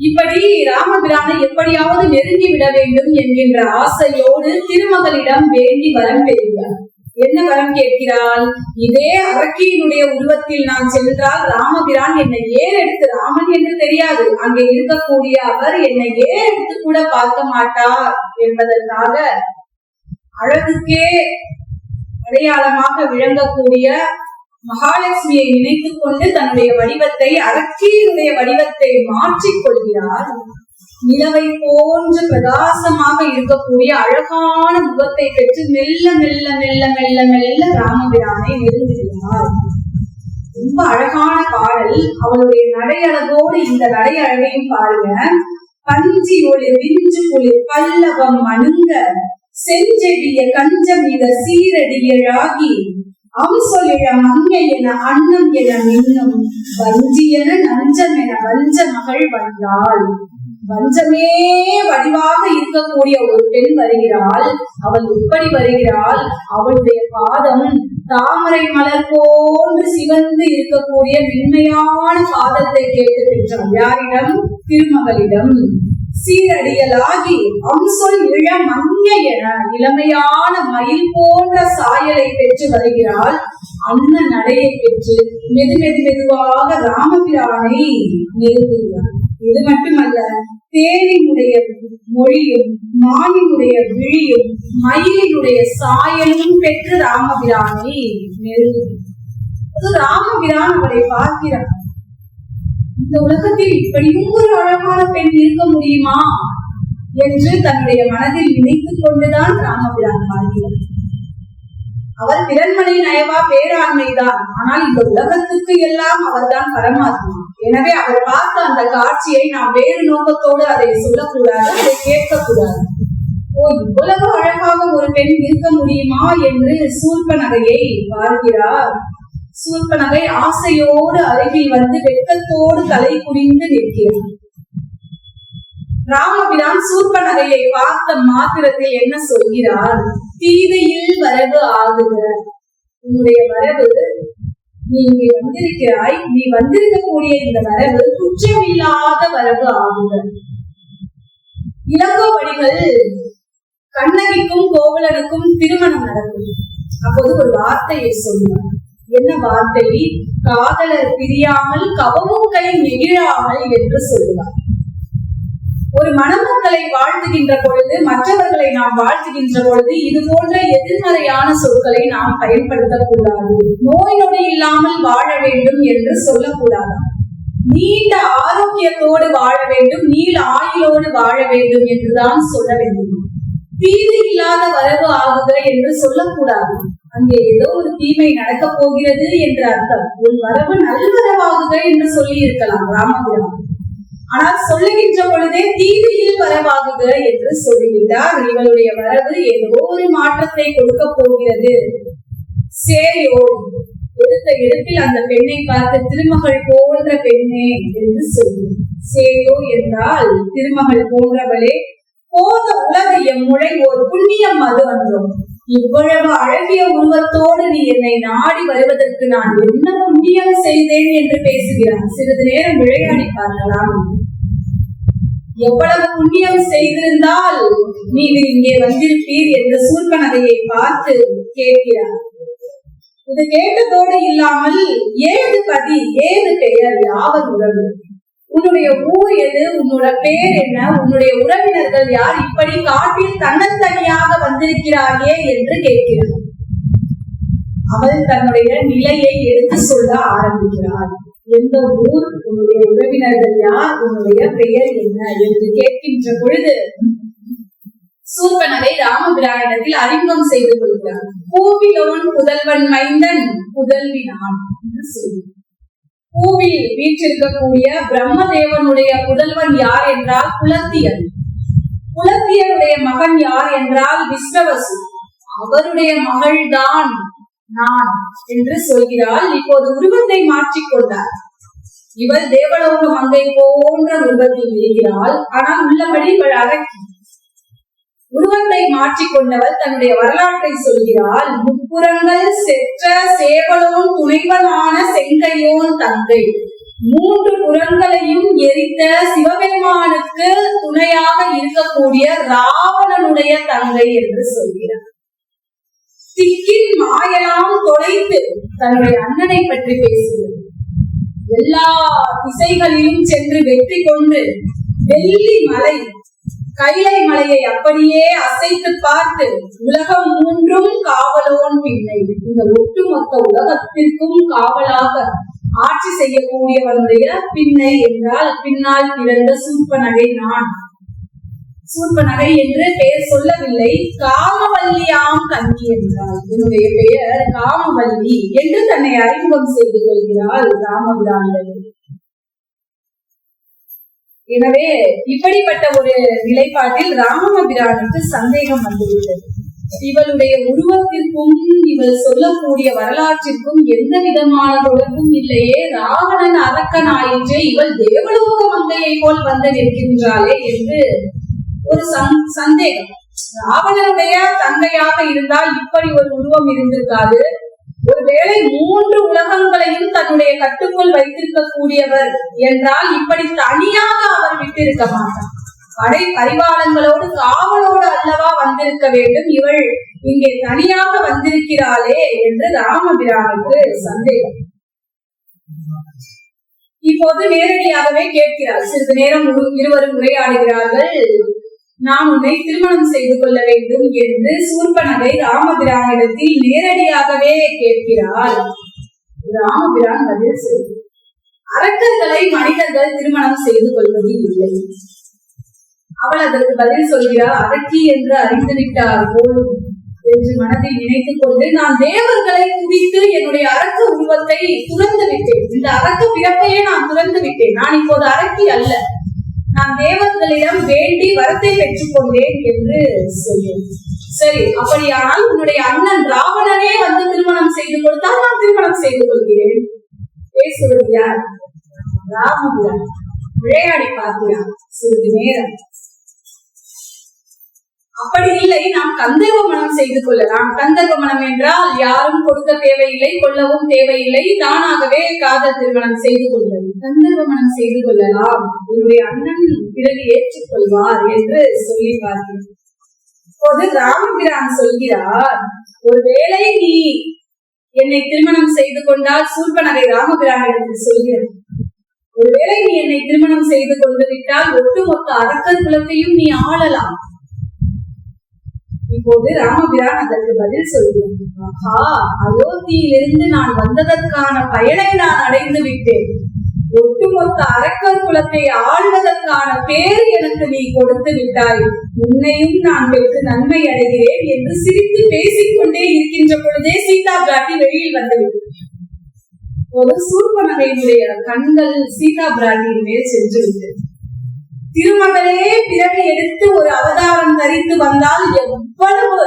இப்படி ராமபிரானை எப்படியாவது நெருங்கி விட வேண்டும் என்கின்ற ஆசையோடு திருமகளிடம் வேண்டி வரம் பெறுகிறார். என்ன வரம் கேட்கிறாள்? இதே அரக்கியினுடைய உருவத்தில் நான் சென்றால் ராமபிரான் என்னை ஏறெடுத்து, ராமன் என்று தெரியாது, அங்கே இருக்கக்கூடிய அவர் என்னை ஏறெடுத்து கூட பார்க்க மாட்டார் என்பதற்காக அழகுக்கே அடையாளமாக விளங்கக்கூடிய மகாலட்சுமியை நினைத்துக் கொண்டு தன்னுடைய வடிவத்தை, அரக்கியினுடைய வடிவத்தை மாற்றிக் கொள்கிறார். நிலவை போன்று பிரகாசமாக இருக்கக்கூடிய அழகான முகத்தை பெற்று மெல்ல மெல்ல மெல்ல மெல்ல மெல்ல ராமபிரானை நெருங்குகிறார். ரொம்ப அழகான பாடல். அவளுடைய நடையழகோடு இந்த நடையழகையும் பாருங்க. பஞ்சி ஒளி விஞ்சு குளிர் பல்லவம் அணுங்க செஞ்செடிய கஞ்சம் இத சீரடியழாகி அம்சொலிழ மங்கை என அன்னம் என மின்னும் வஞ்சி என நஞ்சம் என வஞ்ச மகள் வந்தாள். வஞ்சமே வடிவாக இருக்கக்கூடிய ஒரு பெண் வருகிறாள். அவள் எப்படி வருகிறாள்? அவளுடைய பாதம் தாமரை மலர் போன்று சிவந்து இருக்கக்கூடிய மென்மையான பாதத்தை கேட்டு பெற்றாள். யாரிடம்? திருமகளிடம். சீரடியலாகி அம்சொல் இள மங்கை என இளமையான மயில் போன்ற சாயலை பெற்று வருகிறாள். அன்ன நடையை பெற்று மெதுவாக ராமபிரானை நெருங்குகிறார். இது மட்டுமல்ல, தேனினுடைய மொழியும் மானினுடைய விழியும் மயிலினுடைய சாயலும் பெற்று ராமபிரானை நெருங்குகிறார். ராமபிரான் அவளை பார்க்கிறார். இந்த உலகத்தில் இப்படியும் ஒரு அழகான பெண் இருக்க முடியுமா என்று தன்னுடைய மனதில் நினைத்துக் கொண்டுதான் ராமபிரான் பார்க்கிறார். அவர் பிறன்மனை நயவா பேராண்மைதான். ஆனால் இந்த உலகத்துக்கு எல்லாம் அவர்தான் பரமாத்மா. எனவே அவர் பார்த்த அந்த காட்சியை நாம் வேறு நோக்கத்தோடு அதை சொல்லக்கூடாது, அதை கேட்கக்கூடாது. இவ்வளவு அழகாக ஒரு பெண் இருக்க முடியுமா என்று சூர்பனகையை பார்க்கிறார். சூர்பனகை ஆசையோடு அருகில் வந்து வெட்கத்தோடு தலை குனிந்து நிற்கிறார். ராமபிரான் சூர்பனகையை பார்த்த மாத்திரத்தில் என்ன சொல்கிறார்? தீதையில் வரவு ஆகுக. உன்னுடைய வரவு, நீ இங்கே வந்திருக்கிறாய், நீ வந்திருக்கக்கூடிய இந்த வரவு குற்றமில்லாத வரவு ஆகுக. இளங்கோவடிகள் கண்ணகிக்கும் கோவலனுக்கும் திருமணம் நடக்கும். அப்போது ஒரு வார்த்தையை சொல்லுவார். என்ன வார்த்தை? காதலர் பிரியாமல் கவமும் கை நெகிழாமல் என்று சொல்லுவார். ஒரு மணமக்களை வாழ்த்துகின்ற பொழுது, மற்றவர்களை நாம் வாழ்த்துகின்ற பொழுது இது போன்ற எதிர்மறையான சொற்களை நாம் பயன்படுத்தக்கூடாது. நோய் நொடி இல்லாமல் வாழ வேண்டும் என்று சொல்லக்கூடாது. நீண்ட ஆரோக்கியத்தோடு வாழ வேண்டும், நீள ஆயுளோடு வாழ வேண்டும் என்றுதான் சொல்ல வேண்டும். தீது இல்லாத வரவு ஆகுக என்று சொல்லக்கூடாது. அங்கே ஏதோ ஒரு தீமை நடக்க போகிறது என்று அர்த்தம். ஒரு வரவு நல்வரவாகுக என்று சொல்லி இருக்கலாம் ராமபிரான். ஆனால் சொல்லுகின்ற பொழுதே தீதியில் வரவாகுக என்று சொல்லிவிட்டார். இவளுடைய வரவு ஏதோ ஒரு மாற்றத்தை கொடுக்க போகிறது. சேயோ எடுத்த எடுப்பில் அந்த பெண்ணை பார்த்து திருமகள் போன்ற பெண்ணே என்று சொல்லு. சேயோ என்றால் திருமகள் போன்றவளே, போத உலகு எம்முறை ஒரு புண்ணியம் அது வந்தோம். இவ்வளவு அழகிய உருவத்தோடு நீ என்னை நாடி வருவதற்கு நான் என்ன புண்ணியம் செய்தேன் என்று பேசுகிறான். சிறிது நேரம் விளையாடி பார்க்கலாம். எவ்வளவு புண்ணியம் செய்திருந்தால் நீங்கள் இங்கே வந்திருப்பீர் என்று சூர்பனகையை பார்த்து கேட்கிறார். இது கேட்டதோடு இல்லாமல் ஏது பதி, ஏது பெயர், யாவர் உறவு, உன்னுடைய ஊர் எது, உன்னோட பேர் என்ன, உன்னுடைய உறவினர்கள் யார், இப்படி காட்டில் தன்னந்தனியாக வந்திருக்கிறாயே என்று கேட்கிறார். அவள் தன்னுடைய நிலையை எடுத்து சொல்ல ஆரம்பிக்கிறாள். எந்த ஊர், உன்னுடைய உறவினர்கள் யார், உன்னுடைய பெயர் என்ன என்று கேட்கின்ற பொழுது சூர்பனகை ராமபிரானிடத்தில் அறிமுகம் செய்து கொள்கிறார். பூவிலோன் புதல்வன் மைந்தன் புதல்வி நான் என்று சொல்லி, பூவில் வீற்றிருக்கக்கூடிய பிரம்மதேவனுடைய புதல்வன் யார் என்றால் புலத்தியன். புலத்தியருடைய மகன் யார் என்றால் விஸ்வவசு. அவருடைய மகள்தான் நான் என்று சொல்கிறாள். இப்போது உருவத்தை மாற்றிக்கொண்டார். இவள் தேவலோக மங்கை போன்ற உருவத்தில் இருக்கிறாள். ஆனால் உள்ளபடி இவள் அரக்கி. உருவத்தை மாற்றிக்கொண்டவள் தன்னுடைய வரலாற்றை சொல்கிறாள். முப்புறங்கள் செற்ற சேவலோன் துணைவனான செங்கையோன் தங்கை, 3 புறங்களையும் எரித்த சிவபெருமானுக்கு துணையாக இருக்கக்கூடிய ராவணனுடைய தங்கை என்று சொல்கிறார். திக்கின் மாயெல்லாம் தொலைத்து தன்னுடைய அண்ணனை பற்றி பேசுகிறது. எல்லா திசைகளிலும் சென்று வெற்றி கொண்டு வெள்ளி மலை கைலை மலையை அப்படியே அசைத்து பார்த்து உலகம் 3ம் காவலோன் பின்னை, இந்த ஒட்டுமொத்த உலகத்திற்கும் காவலாக ஆட்சி செய்யக்கூடியவனுடைய பின்னை என்றால் பின்னால் பிறந்த சூர்பனகை நான். சூர்பனகை என்று பெயர் சொல்லவில்லை, காமவல்லியாம் கண்ணி என்றால் என்னுடைய பெயர் காமவல்லி என்று தன்னை அறிமுகம் செய்து கொள்கிறாள் ராமபிரான். எனவே இப்படிப்பட்ட ஒரு நிலைப்பாட்டில் ராமபிரானுக்கு சந்தேகம் வந்துவிட்டது. இவளுடைய உருவத்திற்கும் இவள் சொல்லக்கூடிய வரலாற்றிற்கும் எந்த விதமான தொடர்பும் இல்லையே, ராவணன் அரக்கனாயிற்றே, இவள் தேவலோக மங்கையை போல் வந்து நிற்கின்றாளே என்று ஒரு சந்தேகம். ராவணனுடைய தங்கையாக இருந்தால் இப்படி ஒரு உருவம் இருந்திருக்காது. ஒருவேளை 3 உலகங்களையும் தன்னுடைய கட்டுக்குள் வைத்திருக்க கூடியவர் என்றால் இப்படி தனியாக அவர் விட்டிருக்க மாட்டார். படை பரிவாரங்களோடு காவலோடு அல்லவா வந்திருக்க வேண்டும். இவள் இங்கே தனியாக வந்திருக்கிறாளே என்று ராமபிரானுக்கு சந்தேகம். இப்போது நேரடியாகவே கேட்கிறார். சிறிது நேரம் இருவரும் உரையாடுகிறார்கள். நான் உன்னை திருமணம் செய்து கொள்ள வேண்டும் என்று சூர்பனகை ராமபிரானிடத்தில் நேரடியாகவே கேட்கிறார். ராமபிரான் பதில் சொல்கிறார், அரக்கர்களை மனிதர்கள் திருமணம் செய்து கொள்வது இல்லை. அவள் அதற்கு பதில் சொல்கிறார், அரக்கி என்று அறிந்துவிட்டார் போலும் என்று மனதில் நினைத்துக் கொண்டு, நான் தேவர்களை குவித்து என்னுடைய அரக்க உருவத்தை துறந்து விட்டேன். இந்த அரக்க பிறப்பையே நான் துறந்து விட்டேன். நான் இப்போது அரக்கி அல்ல, நான் தேவர்களிடம் வேண்டி வரத்தை பெற்றுக் கொண்டேன் என்று சொல்றேன். சரி, அப்படியானால் உன்னுடைய அண்ணன் ராவணனே வந்து திருமணம் செய்து கொடுத்தால் நான் திருமணம் செய்து கொள்கிறேன். பேசுவது யார்? ராமபிரான். விளையாடி பார்க்கிறான் சிறிது நேரம். அப்படி இல்லை, நாம் கந்தர்வ மனம் செய்து கொள்ளலாம். கந்தர்வ மனம் என்றால் யாரும் கொடுக்க தேவையில்லை, கொள்ளவும் தேவையில்லை, தானாகவே காதல் திருமணம் செய்து கொள்வது. கந்தர்வ மனம் செய்து கொள்ளலாம், என்னுடைய அண்ணன் பிறகு ஏற்றுக்கொள்வார் என்று சொல்லி பார்க்கிறேன். இப்போது ராமபிரான் சொல்கிறார், ஒருவேளை நீ என்னை திருமணம் செய்து கொண்டால், சூர்பனகை ராமபிரானிடத்தில் சொல்கிறார், ஒருவேளை நீ என்னை திருமணம் செய்து கொண்டு விட்டால் ஒட்டுமொத்த அரக்கர் குலத்தையும் நீ ஆளலாம். இப்போது ராமபிரான் அதற்கு பதில் சொல்கிறார், ஆஹா, அயோத்தியிலிருந்து நான் வந்ததற்கான பயனை நான் அடைந்து விட்டேன். ஒட்டுமொத்த அரக்கர் குலத்தை ஆள்வதற்கான பேர் எனக்கு நீ கொடுத்து விட்டாய். உன்னையும் நான் பெற்று நன்மை அடைகிறேன் என்று சிரித்து பேசிக்கொண்டே இருக்கின்ற பொழுதே சீதா பிராட்டி வெளியில் வந்துவிட்டார். ஒரு சூர்பனகையினுடைய கண்கள் சீதா பிராட்டியின் மேல் சென்று விட்டது. திருமகளே பிறகு எடுத்து ஒரு அவதாரம் தரித்து வந்தால் எவ்வளவு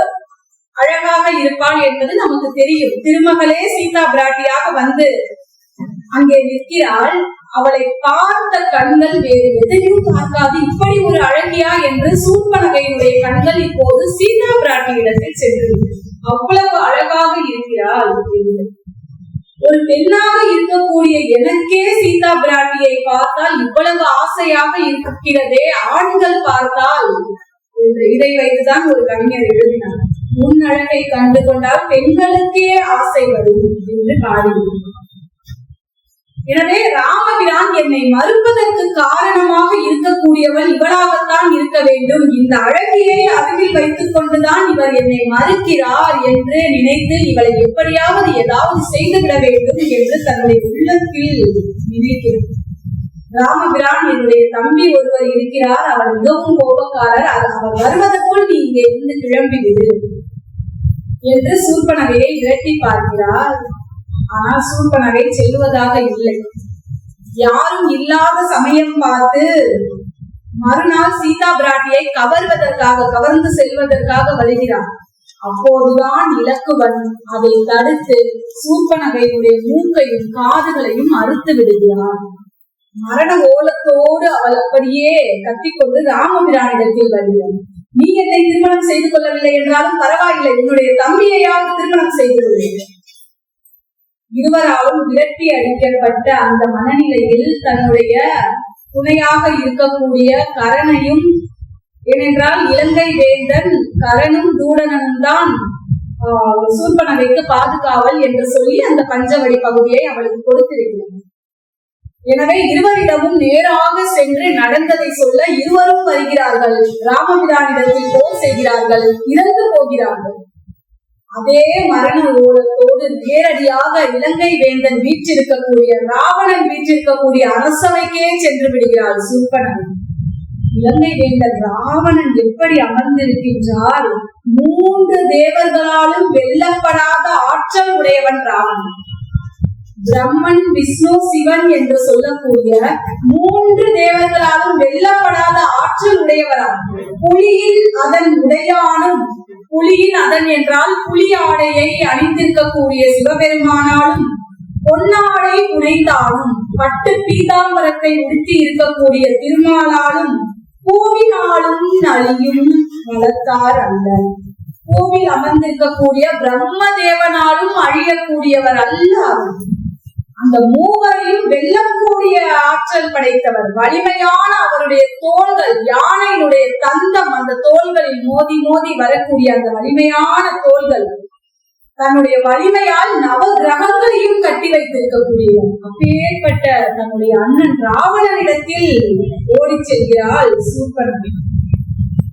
அழகாக இருப்பாள் என்பது நமக்கு தெரியும். திருமகளே சீதா பிராட்டியாக வந்து அங்கே நிற்கிறாள். அவளை பார்த்த கண்கள் வேறு எதையும் பார்க்காது. இப்படி ஒரு அழகியா என்று சூர்பனகையினுடைய கண்கள் இப்போது சீதா பிராட்டியிடத்தில் சென்று அவ்வளவு அழகாக இருக்கிறாள். ஒரு பெண்ணாக இருக்கக்கூடிய எனக்கே சீதா பிராட்டியை பார்த்தால் இவ்வளவு ஆசையாக இருக்கிறதே, ஆண்கள் பார்த்தால் என்று இதை வைத்துதான் ஒரு கவிஞர் எழுதினார். முன் அழகை கண்டு கொண்டால் பெண்களுக்கே ஆசை வரும் என்று பாடினார். எனவே ராமபிரான் என்னை மறுப்பதற்கு காரணமாக இருக்கக்கூடியவள் இவளாகத்தான் இருக்க வேண்டும். இந்த அழகியை அருகில் வைத்துக் கொண்டுதான் இவர் என்னை மறுக்கிறார் என்று நினைத்து இவளை எப்படியாவது ஏதாவது செய்துவிட வேண்டும் என்று தன்னுடைய உள்ளத்தில் நினைக்கிறார். ராமபிரான், என்னுடைய தம்பி ஒருவர் இருக்கிறார், அவர் மிகவும் கோபக்காரர், அவர் வருவதற்குள் நீ இங்கே இருந்து கிளம்பிவிடு என்று சூர்பனகையை விரட்டி பார்க்கிறார். ஆனால் சூர்பனகை செல்வதாக இல்லை. யாரும் இல்லாத சமயம் பார்த்து மறுநாள் சீதா பிராட்டியை கவர்ந்து செல்வதற்காக வருகிறார். அப்போதுதான் இலக்குவன் அதை தடுத்து சூர்பனகையுடைய மூக்கையும் காதுகளையும் அறுத்து விடுகிறார். மரண ஓலத்தோடு அவள் அப்படியே கத்திக்கொண்டு ராமபிரானிடத்தில் வருகிறார். நீ என்னை திருமணம் செய்து கொள்ளவில்லை என்றாலும் பரவாயில்லை, உன்னுடைய தம்பியையாவது திருமணம் செய்து கொள்வேன். இருவராலும் விரட்டி அடிக்கப்பட்ட அந்த மனநிலையில் தன்னுடைய துணையாக இருக்கக்கூடிய கரணையும், ஏனென்றால் இலங்கை வேந்தன் கரணும் தூடனும் தான் சூர்பனகைக்கு பாதுகாவல் என்று சொல்லி அந்த பஞ்சவடி பகுதியை அவளுக்கு கொடுத்திருக்கிறார். எனவே இருவரிடமும் நேராக சென்று நடந்ததை சொல்ல இருவரும் வருகிறார்கள். ராமபிரானிடத்தில் போர் செய்கிறார்கள், இறந்து போகிறார்கள். அதே மரண ஓலத்தோடு நேரடியாக இலங்கை வேந்தன் வீற்றிருக்கக்கூடிய ராவணன் வீற்றிருக்கக்கூடிய அரசவைக்கே சென்று விடுகிறாள் சூர்பனகை. இலங்கை வேந்தன் ராவணன் எப்படி அமர்ந்திருக்கின்றார்? 3 தேவர்களாலும் வெல்லப்படாத ஆற்றல் உடையவன் ராவணன். பிரம்மன், விஷ்ணு, சிவன் என்று சொல்லக்கூடிய 3 தேவர்களாலும் வெல்லப்படாத ஆற்றல் உடையவரான். புலியில் அதன் உடையானும், புலியின் அதன் என்றால் புலி ஆடையை அணிந்திருக்கக்கூடிய சிவபெருமானாலும், பொன்னாடை புனைந்தாலும், பட்டு பீதாம்பரத்தை உடுத்தி இருக்கக்கூடிய திருமாலாலும், பூவினாலும் நலியும் வளர்த்தார் அல்ல. பூவில் அமர்ந்திருக்கக்கூடிய பிரம்ம தேவனாலும் அழியக்கூடியவர் அல்ல. அந்த மூவரையும் வெல்லக்கூடிய ஆற்றல் படைத்தவர். வலிமையான அவருடைய தோள்கள், யானையினுடைய தந்தம், அந்த தோள்களில் மோதி மோதி வரக்கூடிய அந்த வலிமையான தோள்கள், தன்னுடைய வலிமையால் நவ கிரகங்களையும் கட்டி வைத்திருக்கக்கூடியவர். அப்பேற்பட்ட தன்னுடைய அண்ணன் ராவணனிடத்தில் ஓடி செல்கிறாள் சூர்பனகை.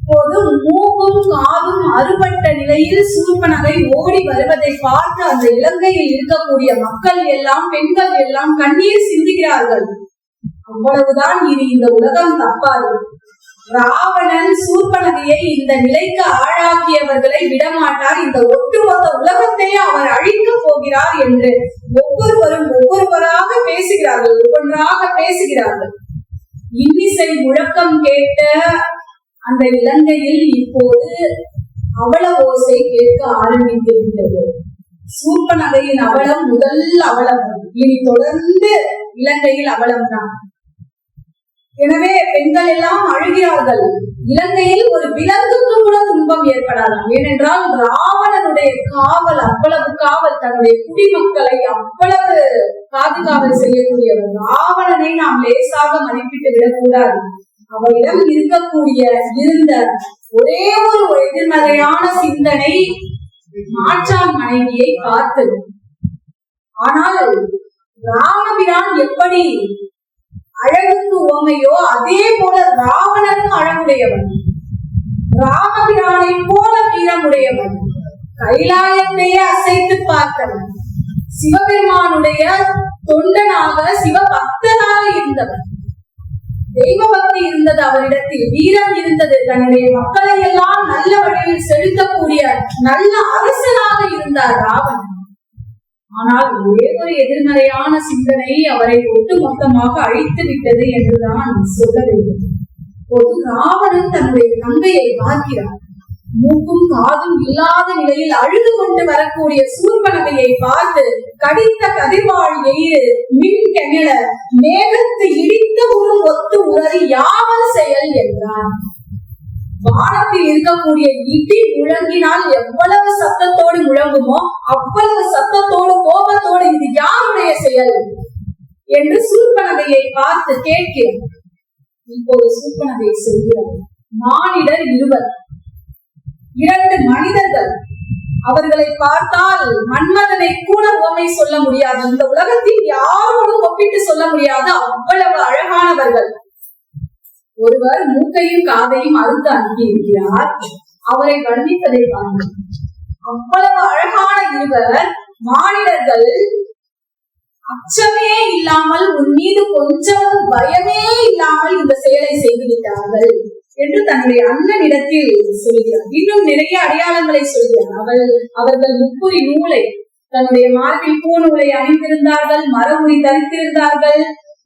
இப்போது மூக்கும் காதும் அறுபட்ட நிலையில் சூர்பனகை ஓடி வருவதை பார்த்து அந்த இலங்கையில் இருக்கக்கூடிய மக்கள் எல்லாம், பெண்கள் எல்லாம் கண்ணீர் சிந்துகிறார்கள். அவ்வளவுதான், இனி இந்த உலகம் தப்பாது. ராவணன் சூர்பனகையை இந்த நிலைக்கு ஆளாக்கியவர்களை விடமாட்டார், இந்த ஒட்டுமொத்த உலகத்தையே அவர் அழிக்கப் போகிறார் என்று ஒவ்வொருவராக பேசுகிறார்கள், ஒவ்வொன்றாக பேசுகிறார்கள். இன்னிசை முழக்கம் கேட்ட அந்த இலங்கையில் இப்போது அவல ஓசை கேட்க ஆரம்பித்திருந்தது. சூர்பனகையின் அவலம் முதல் அவலம், இனி தொடர்ந்து இலங்கையில் அவலம் தான். எனவே பெண்கள் எல்லாம் அழுகிறார்கள். இலங்கையில் ஒரு விலங்குக்கு கூட துன்பம் ஏற்படாதாம். ஏனென்றால் ராவணனுடைய காவல் அவ்வளவு காவல், தன்னுடைய குடிமக்களை அவ்வளவு பாதுகாவல் செய்யக்கூடியவர். ராவணனை நாம் லேசாக மதிப்பிட்டு விடக்கூடாது. அவரிடம் இருந்த ஒரே ஒரு எதிர்மறையான சிந்தனை மாற்றான் மனைவியை பார்த்தது. ஆனால் ராமபிரான் எப்படி அழகுக்கு உவமையோ அதே போல ராவணனும் அழகுடையவன், ராமபிரானை போல வீரமுடையவன், கைலாயத்தையே அசைத்து பார்த்தவன், சிவபெருமானுடைய தொண்டனாக சிவபக்தனாக இருந்தவன். தெய்வ பக்தி இருந்தது அவரிடத்தில், வீரம் இருந்தது, தன்னுடைய மக்களை எல்லாம் நல்ல வழியில் செலுத்தக்கூடிய நல்ல அரசனாக இருந்தார் ராவணன். ஆனால் ஒரே ஒரு எதிர்மறையான சிந்தனை அவரை ஒட்டுமொத்தமாக அழித்து விட்டது என்றுதான் சொல்ல வேண்டும். ஒரு ராவணன் தன்னுடைய தங்கையை பார்க்கிறார். மூக்கும் காதும் இல்லாத நிலையில் அழுது கொண்டு வரக்கூடிய சூர்பனகையை பார்த்து, கடித்த கதிர்வாள் எயிறு மின் கெமிழ மேகத்து இடித்த ஒரு ஒத்து உதறி யாவல் செயல் என்றான். வானத்தில் இருக்கக்கூடிய இடி முழங்கினால் எவ்வளவு சத்தத்தோடு முழங்குமோ அவ்வளவு சத்தத்தோடு கோபத்தோடு இது யாருடைய செயல் என்று சூர்பனகையை பார்த்து கேட்கிறார். இப்போது சூர்பனகை சொல்கிறார், மானிடர் 2 மனிதர்கள், அவர்களை பார்த்தால் மன்மதனை கூட உவமை சொல்ல முடியாது. இந்த உலகத்தில் யாரோடும் ஒப்பிட்டு சொல்ல முடியாது, அவ்வளவு அழகானவர்கள். ஒருவர் மூக்கையும் காதையும் அறுத்து அனுப்பியிருக்கிறார். அவரை வர்ணிப்பதை பாருங்கள். அவ்வளவு அழகான இருவர் மானிடர்கள் அச்சமே இல்லாமல், உன் மீது கொஞ்சம் பயமே இல்லாமல் இந்த செயலை செய்து விட்டார்கள் என்று தன்னுடைய அண்ணனிடத்தில் சொல்கிறார். இன்னும் நிறைய அடையாளங்களை சொல்கிறார். அவர்கள் முப்புரி நூலை, தன்னுடைய மார்பில் பூநூலை அணிந்திருந்தார்கள், மரமுறி தரித்திருந்தார்கள்,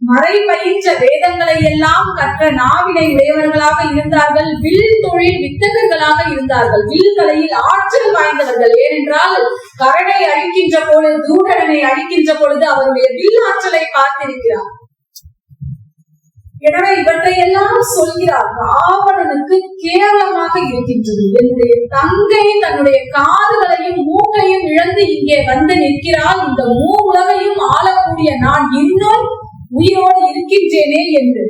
மறை பயின்ற வேதங்களை எல்லாம் கற்ற நாவினை உடையவர்களாக இருந்தார்கள், வில் தொழில் வித்தகர்களாக இருந்தார்கள், வில் கலையில் ஆற்றல் வாய்ந்தவர்கள். ஏனென்றால் கரடை அழிக்கின்ற பொழுது, தூடனை அழிக்கின்ற பொழுது அவருடைய வில் ஆற்றலை பார்த்திருக்கிறார். எனவே இவற்றை எல்லாம் சொல்கிறார். ராவணனுக்கு கேவலமாக இருக்கின்றது. என்னுடைய தங்கை தன்னுடைய காதுகளையும் மூக்கையும் இழந்து இங்கே வந்து நிற்கிறாள். இந்த உலகையும் ஆளக்கூடிய நான் இன்னும் உயிரோடு இருக்கின்றேனே என்று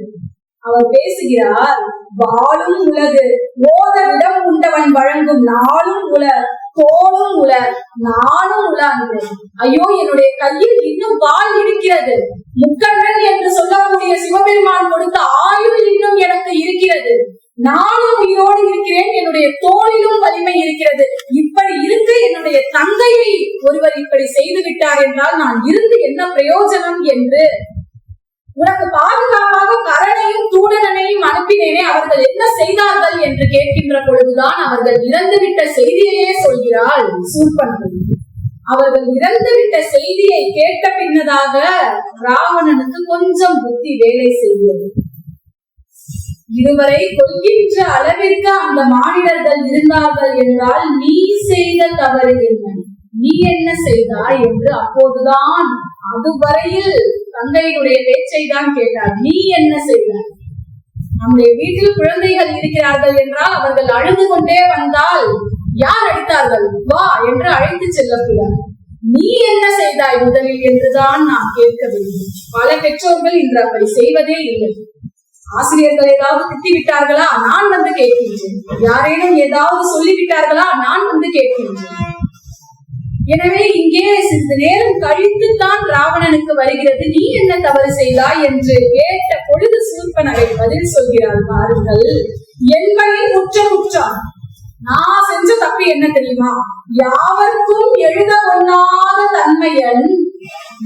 அவர் பேசுகிறார். வாளும் உலகு ஓத விடம் உண்டவன் வழங்கும் நாளும் உல தோளும் உல நானும் உலான். ஐயோ, என்னுடைய கையில் இன்னும் வாள் இருக்கிறது. முக்கண்ணன் என்று சொல்லக்கூடிய சிவபெருமான் கொடுத்த ஆயுள் இன்னும் எனக்கு இருக்கிறது. நானும் உயிரோடு இருக்கிறேன். என்னுடைய தோளிலும் வலிமை இருக்கிறது. இப்படி இருந்து என்னுடைய தங்கையை ஒருவர் இப்படி செய்து விட்டார் என்றால் நான் இருந்து என்ன பிரயோஜனம் என்று உனக்கு பாதுகாப்பாக கரணையும் தூடனையும் அனுப்பினேனே, அவர்கள் என்ன செய்தார்கள் என்று கேட்கின்ற பொழுதுதான் அவர்கள் இறந்துவிட்ட செய்தியையே சொல்கிறாள் சூர்பனகை. அவர்கள் இறந்துவிட்ட செய்தியை கேட்ட பின்னதாக ராவணனுக்கு கொஞ்சம் புத்தி வேலை செய்கிறது. இதுவரை கொள்கின்ற அளவிற்கு அந்த மானிடர்கள் இருந்தார்கள் என்றால் நீ செய்த தவறு என்ன, நீ என்ன செய்தாய் என்று அப்போதுதான், அதுவரையில் தந்தையினுடைய பேச்சை தான் கேட்டார். நீ என்ன செய்தாய்? நம்முடைய வீட்டில் குழந்தைகள் இருக்கிறார்கள் என்றால் அவர்கள் அழுது கொண்டே வந்தால் யார் அடித்தார்கள், வா என்று அழைத்து செல்லக்கூடாது. நீ என்ன செய்தாய் முதலில் என்றுதான் நாம் கேட்க வேண்டும். பல பெற்றோர்கள் இன்று அப்படி செய்வதே இல்லை. ஆசிரியர்கள் ஏதாவது திட்டிவிட்டார்களா, நான் வந்து கேட்கின்றேன். யாரேனும் ஏதாவது சொல்லிவிட்டார்களா, நான் வந்து கேட்கின்றேன். எனவே இங்கே சிறிது நேரம் கழித்துத்தான் ராவணனுக்கு வருகிறது, நீ என்ன தவறு செய்தாய் என்று கேட்ட பொழுது சூர்பனகை பதில் சொல்கிறாள். பாருங்கள், என்பையின் குற்றம். நான் செஞ்ச தப்பு என்ன தெரியுமா? யாவருக்கும் எழுத ஒண்ணாத தன்மையன்,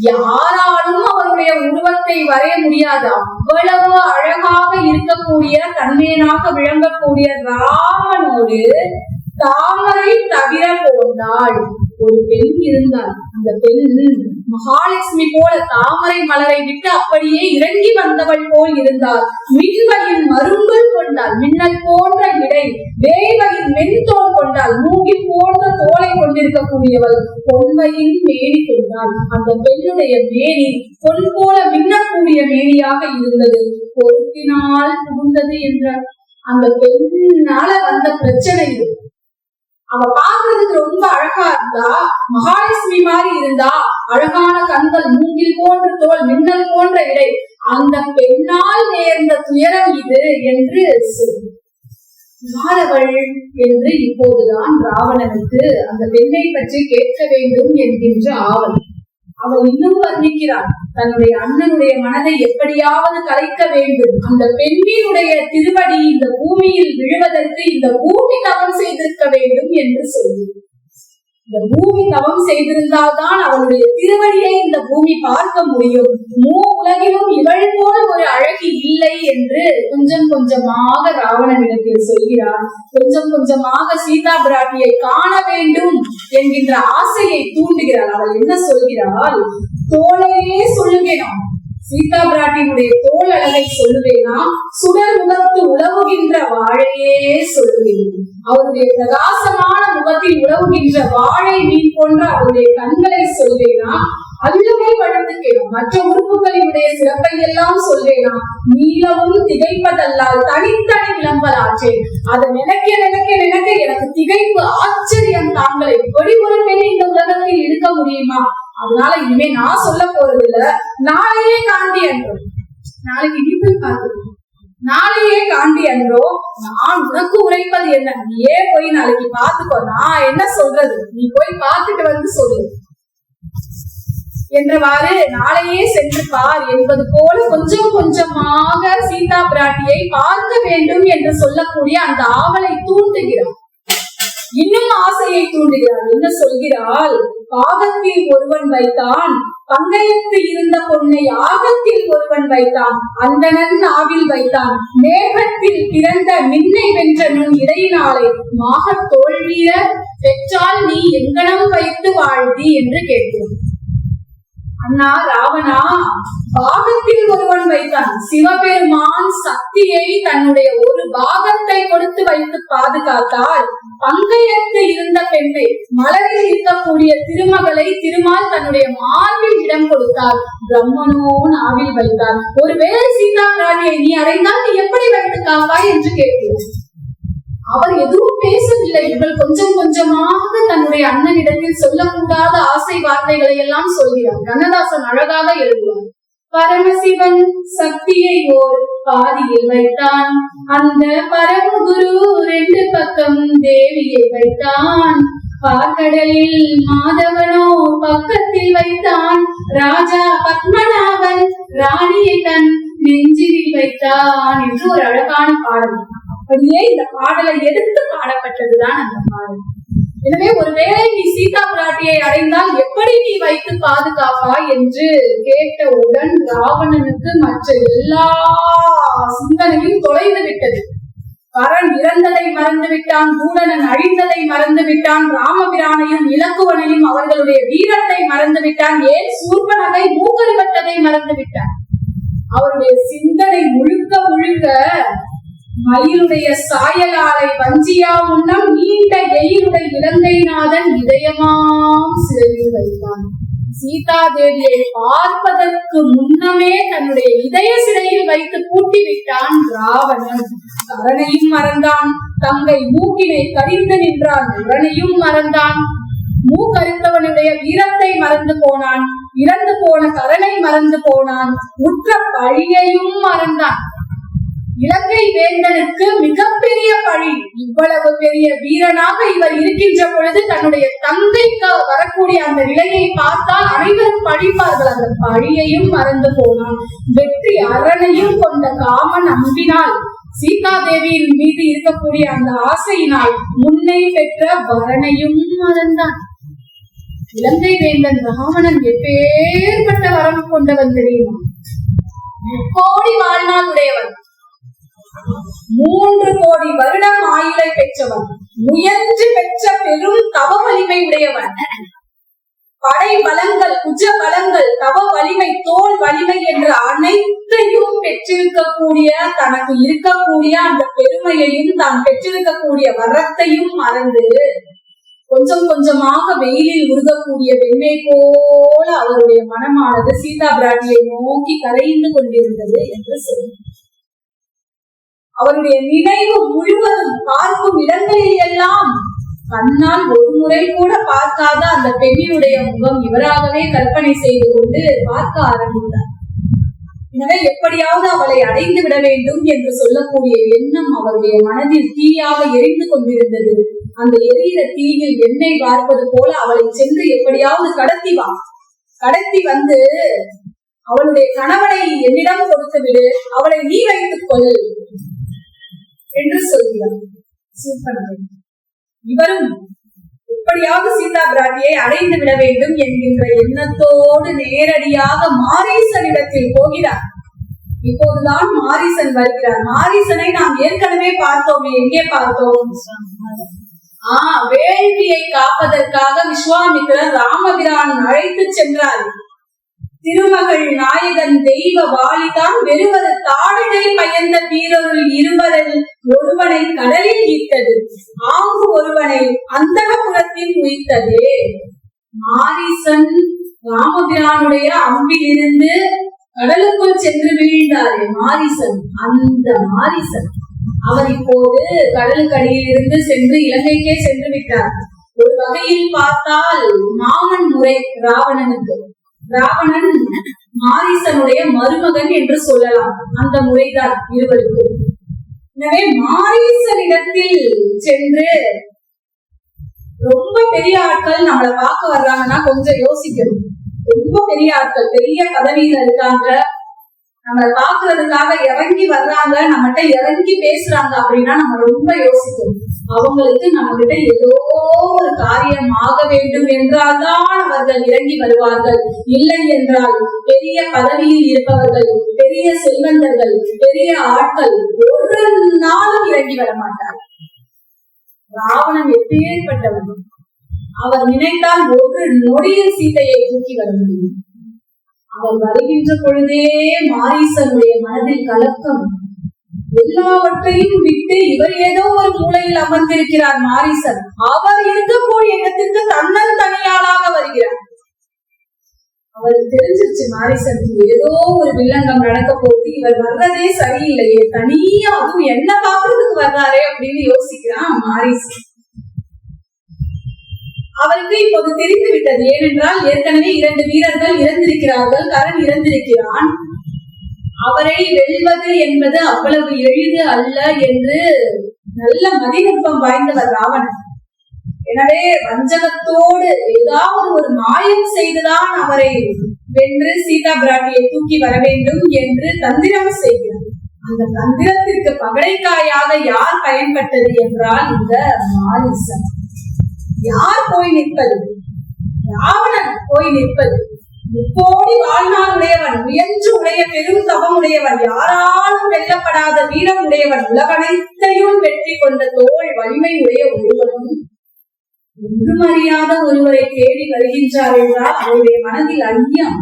யாராலும் அவருடைய உருவத்தை வரைய முடியாது. அவ்வளவு அழகாக இருக்கக்கூடிய தன்மையனாக விளங்கக்கூடிய ராமனோடு தாமரை தவிர போந்தாள். ஒரு பெண் இருந்தாள். அந்த பெண் மகாலட்சுமி போல தாமரை மலரை விட்டு அப்படியே இறங்கி வந்தவள் போல் இருந்தாள். மின்வையின் மருங்குள் கொண்டாள், மின்னல் போன்ற இடை. வேய்வையின் மென்தோல் கொண்டாள், மூங்கில் போன்ற தோலை கொண்டிருக்கக்கூடியவள். பொன்மையின் மேனி கொண்டாள். அந்த பெண்ணுடைய மேனி பொன் போல மின்னக்கூடிய மேனியாக இருந்தது. பொருத்தினால் புகுந்தது என்ற அந்த பெண்ணால வந்த பிரச்சனை இது. அவ பாக்குறதுக்கு ரொம்ப அழகா இருந்தா, மகாலட்சுமி மாதிரி இருந்தா, அழகான கண்கள், மூங்கில் போன்ற தோல், மின்னல் போன்ற இடை. அந்த பெண்ணால் நேர்ந்த துயரம் இது என்று மாறவள் என்று இப்போதுதான் ராவணனுக்கு அந்த பெண்ணை பற்றி கேட்க வேண்டும் என்கின்ற ஆவல். அவள் இன்னும் வர்ணிக்கிறாள். தன்னுடைய அண்ணனுடைய மனதை எப்படியாவது கலைக்க வேண்டும். அந்த பெண்ணினுடைய திருவடி இந்த பூமியில் விழுவதற்கு இந்த பூமி தவம் செய்திருக்க வேண்டும் என்று சொல்லி, இந்த பூமி தவம் செய்திருந்தால்தான் அவளுடைய திருவடியை இந்த பூமி பார்க்க முடியும். உலகிலும் இவள் போல் ஒரு அழகி இல்லை என்று கொஞ்சம் கொஞ்சமாக ராவணனிடத்தில் சொல்கிறார். கொஞ்சம் கொஞ்சமாக சீதா பிராட்டியை காண வேண்டும் என்கின்ற ஆசையை தூண்டுகிறாள். அவள் என்ன சொல்கிறாள்? தோளையே சொல்லுவேனா, சீதா பிராட்டியினுடைய தோல் அழகை சொல்லுவேனா, சுடர் முகத்து உழவுகின்ற வாழையே சொல்லுவேன். அவருடைய பிரகாசமான முகத்தில் உழவுகின்ற வாழை மீன் போன்ற அவருடைய கண்களை சொல்வேனா, அல்லவை படுத்துக்கேன். மற்ற உறுப்புகளினுடைய சிறப்பை எல்லாம் சொல்வேனா, நீளவும் திகைப்பதல்லால் தனித்தனி விளம்பலாற்றேன். அதை நினைக்க நினைக்க நினைக்க எனக்கு திகைப்பு, ஆச்சரியம் தாங்களை. எப்படி ஒரு பெண் இந்த உலகத்தில் இருக்க முடியுமா? அதனால இனிமே நான் சொல்ல போறது இல்ல, நாளையே காண்டி என்றோம். நாளைக்கு நீ போய் பார்த்து, நாளையே காண்டி அன்றோ, நான் உனக்கு உரைப்பது என்ன, நீயே போய் நாளைக்கு பாத்துக்கோ, நான் என்ன சொல்றது, நீ போய் பார்த்துட்டு வந்து சொல்லு என்றவாறு நாளையே சென்று பார் என்பது போல கொஞ்சம் கொஞ்சமாக சீதா பிராட்டியை பார்க்க வேண்டும் என்று சொல்லக்கூடிய அந்த ஆவலை தூண்டுகிறார். இன்னும் ஆசையை தூண்டுகிறார். என்ன சொல்கிறாள்? பாகத்தில் ஒருவன் வைத்தான், பங்கயத்து இருந்த பொன்னை ஆகத்தில் ஒருவன் வைத்தான், அந்தணன் நாவில் வைத்தான், மேகத்தில் பிறந்த மின்னை வென்ற நுண் இடையினாலே மாகத் தோல்வீர பெற்றால் நீ எங்கனம் வைத்து வாழ்த்தி என்று கேட்கிறான். அண்ணா ராவணா, பாகத்தில் ஒருவன் வைத்தான். சிவபெருமான் சக்தியை தன்னுடைய ஒரு பாகத்தை கொடுத்து வைத்து பாதுகாத்தால், பங்கயத்து இருந்த பெண்ணை, மலரில் இருக்கக்கூடிய திருமகளை திருமால் தன்னுடைய மார்பில் இடம் கொடுத்தார், பிரம்மனோ நாவில் வைத்தார். ஒருவேளை சீதா பிராட்டியை நீ அடைந்தால் நீ எப்படி வைத்து காப்பாய் என்று கேட்கிறார். அவர் எதுவும் பேசவில்லை. இவள் கொஞ்சம் கொஞ்சமாக தன்னுடைய அண்ணனிடத்தில் சொல்லக்கூடாத ஆசை வார்த்தைகளை எல்லாம் சொல்கிறார். கண்ணதாசன் அழகாக எழுதுவார். பரமசிவன் சக்தியை ஓர் பாதியில் வைத்தான், அந்த பரமகுரு 2 பக்கம் தேவியை வைத்தான், பார்க்கடலில் மாதவனோ பக்கத்தில் வைத்தான், ராஜா பத்மநாபன் ராணியை தன் நெஞ்சில் வைத்தான் என்று ஒரு அழகான பாடல். அப்படியே இந்த பாடலை எடுத்து பாடப்பட்டதுதான் அந்த பாடல். எனவே ஒருவேளை நீ சீதா பிராட்டியை அடைந்தால் எப்படி நீ வைத்து பாதுகாப்பா என்று கேட்டவுடன் ராவணனுக்கு மற்ற எல்லா சிந்தனையும் தொலைந்து விட்டது. கரண் இறந்ததை மறந்து விட்டான், தூடனன் அழிந்ததை மறந்து விட்டான், ராமபிரானையும் இலக்குவனையும் அவர்களுடைய வீரத்தை மறந்து விட்டான், ஏன் சூர்பனகை மூக்கறிவட்டதை மறந்து விட்டான். அவருடைய சிந்தனை முழுக்க முழுக்க மயிலுடைய சாயலாலை வஞ்சியா முன்னம் நீண்ட எயிருடைய இலங்கைநாதன் இதயமாம் சிறையில் வைத்தான். சீதா தேவியை பார்ப்பதற்கு முன்னமே தன்னுடைய இதய சிறையில் வைத்து பூட்டி விட்டான் ராவணன். கரணையும் மறந்தான், தங்கை மூக்கினை கடிந்து நின்றான், உடனையும் மறந்தான், மூக்கறுத்தவனுடைய வீரத்தை மறந்து போனான், இறந்து போன கரனை மறந்து போனான், உற்ற பழியையும் மறந்தான். இலங்கை வேந்தனுக்கு மிகப்பெரிய பழி. இவ்வளவு பெரிய வீரனாக இவர் இருக்கின்ற பொழுது தன்னுடைய தங்கைக்கு வரக்கூடிய அந்த நிலையை பார்த்தால் அனைவரும் பழிப்பார்கள். அந்த பழியையும் மறந்து போனான். வெற்றி அரணையும் கொண்ட காமன் அம்பினால், சீதா தேவியின் மீது இருக்கக்கூடிய அந்த ஆசையினால் முன்னை பெற்ற வரனையும் மறந்தான். இலங்கை வேந்தன் ராவணன் எப்பேற்பட்ட வரம் கொண்டவன் தெரியுமா? 3 கோடி வாழ்நாள் உடையவன், 3 கோடி வருடம் ஆயுளை பெற்றவன், முயன்று பெற்ற பெரும் தவ வலிமை உடையவன், படை பலங்கள், குஜ பலங்கள், தவ வலிமை, தோல் வலிமை என்ற அனைத்தையும் பெற்றிருக்கக்கூடிய, தனக்கு இருக்கக்கூடிய அந்த பெருமையையும் தான் பெற்றிருக்கக்கூடிய வரத்தையும் மறந்து கொஞ்சம் கொஞ்சமாக வெயிலில் உருகக்கூடிய வெண்ணெய் போல அவருடைய மனமானது சீதா பிராட்டியை நோக்கி கரைந்து கொண்டிருந்தது என்று சொல்லும். அவருடைய நினைவு முழுவதும் பார்க்கும் இடங்களில் எல்லாம் கண்ணால் ஒரு முறை கூட பார்க்காத அந்த பெண்ணினுடைய முகம் இவராகவே கற்பனை செய்து கொண்டு பார்க்க ஆரம்பித்தார். எனவே எப்படியாவது அவளை அடைந்து விட வேண்டும் என்று சொல்லக்கூடிய எண்ணம் அவருடைய மனதில் தீயாக எரிந்து கொண்டிருந்தது. அந்த எரியிற தீயில் எண்ணெய் பார்ப்பது போல அவளை சென்று எப்படியாவது கடத்தி வந்து அவளுடைய கணவனை என்னிடம் கொடுத்து விடு, அவளை நீ வைத்துக் கொள் என்று சொல்கிறார் சூர்பனகை. இவரும் எப்படியாவது சீதா பிராட்டியை அடைந்து விட வேண்டும் என்கின்ற எண்ணத்தோடு நேரடியாக மாரீசனிடத்தில் போகிறார். இப்போதுதான் மாரீசன் வருகிறார். மாரீசனை நாம் ஏற்கனவே பார்த்தோமே. எங்கே பார்த்தோம்? வேள்வியை காப்பதற்காக விஸ்வாமித்திரர் ராமபிரான் அழைத்து சென்றார். திருமகள் நாயகன் தெய்வ வாலிதான் வெறுவது தாழை பயந்த வீரருள் இருவரில் ஒருவனை கடலில் ஈட்டது, ஆங்கு ஒருவனை அந்தகபுரத்தில் உயிர்த்தது. மாரீசன் ராமபிரானுடைய அம்பில் இருந்து கடலுக்குள் சென்று வீழ்ந்தாரே மாரீசன், அந்த மாரீசன் அவர் இப்போது கடலுக்கடியில் இருந்து சென்று இலங்கைக்கே சென்று விட்டார். ஒரு வகையில் பார்த்தால் மாமன் முறை ராவணனுக்கு. ராவணன் மாரீசனுடைய மருமகன் என்று சொல்லலாம். அந்த முறைதான் இருவருக்கும். எனவே மாரீசனிடத்தில் சென்று ரொம்ப பெரிய ஆட்கள் நம்மளை பார்க்க வர்றாங்கன்னா கொஞ்சம் யோசிக்கணும். ரொம்ப பெரிய ஆட்கள், பெரிய பதவியில இருக்காங்க, நம்மளை பாக்குறதுக்காக இறங்கி வர்றாங்க, நம்மகிட்ட இறங்கி பேசுறாங்க அப்படின்னா நம்ம ரொம்ப யோசிக்கணும். அவங்களுக்கு நம்ம கிட்ட ஏதோ ஒரு காரியம் ஆக வேண்டும் என்றால்தான் அவர்கள் இறங்கி வருவார்கள். இல்லை என்றால் பெரிய பதவியில் இருப்பவர்கள், பெரிய செல்வந்தர்கள், பெரிய ஆட்கள் ஒரு நாளும் இறங்கி வர மாட்டார். ராவணன் எப்பேற்பட்டவன்! அவர் நினைத்தால் ஒரு நொடியில் சீதையை தூக்கி வர முடியும். அவர் வருகின்ற பொழுதே மாரீசனுடைய மனதில் கலக்கம். எல்லாவற்றையும் விட்டு இவர் ஏதோ ஒரு மூலையில் அமர்ந்திருக்கிறார் மாரீசன். அவர் இருக்கக்கூடிய இடத்திற்கு தன்னல் தனியாளாக வருகிறார். அவருக்கு தெரிஞ்சிருச்சு மாரீசனுக்கு ஏதோ ஒரு வில்லங்கம் நடக்க போகுது, இவர் வர்றதே சரியில்லையே, தனியா அதுவும் என்ன பாக்குறதுக்கு வர்றாரே அப்படின்னு யோசிக்கிறான் மாரீசன். அவருக்கு இப்போது தெரிந்து விட்டது. ஏனென்றால் ஏற்கனவே 2 வீரர்கள் இறந்திருக்கிறார்கள், கரண் இறந்திருக்கிறான். அவரை வெல்வது என்பது அவ்வளவு எளிது அல்ல என்று நல்ல மதிநுட்பம் வாய்ந்தவர் ராவணன். எனவே வஞ்சகத்தோடு ஏதாவது ஒரு மாயம் செய்துதான் அவரை வென்று சீதா பிராட்டியை தூக்கி வர வேண்டும் என்று தந்திரம் செய்கிறார். அந்த தந்திரத்திற்கு பகடைக்காயாக யார் பயன்பட்டது என்றால் இந்த மாரீசன். யார் போய் நிற்பது? ராவணன் போய் நிற்பது. 3 கோடி வாழ்நாள் உடையவன், முயன்று உடைய பெரும் தவம் உடையவன், யாராலும் வெல்லப்படாத வீரம் உடையவன், உலகனைத்தையும் வெற்றி கொண்ட தோள் வலிமை உடைய ஒருவனும் ஒன்றும் அறியாத ஒருவரை தேடி வருகின்றார் என்றால் அவருடைய மனதில் ஐயம்.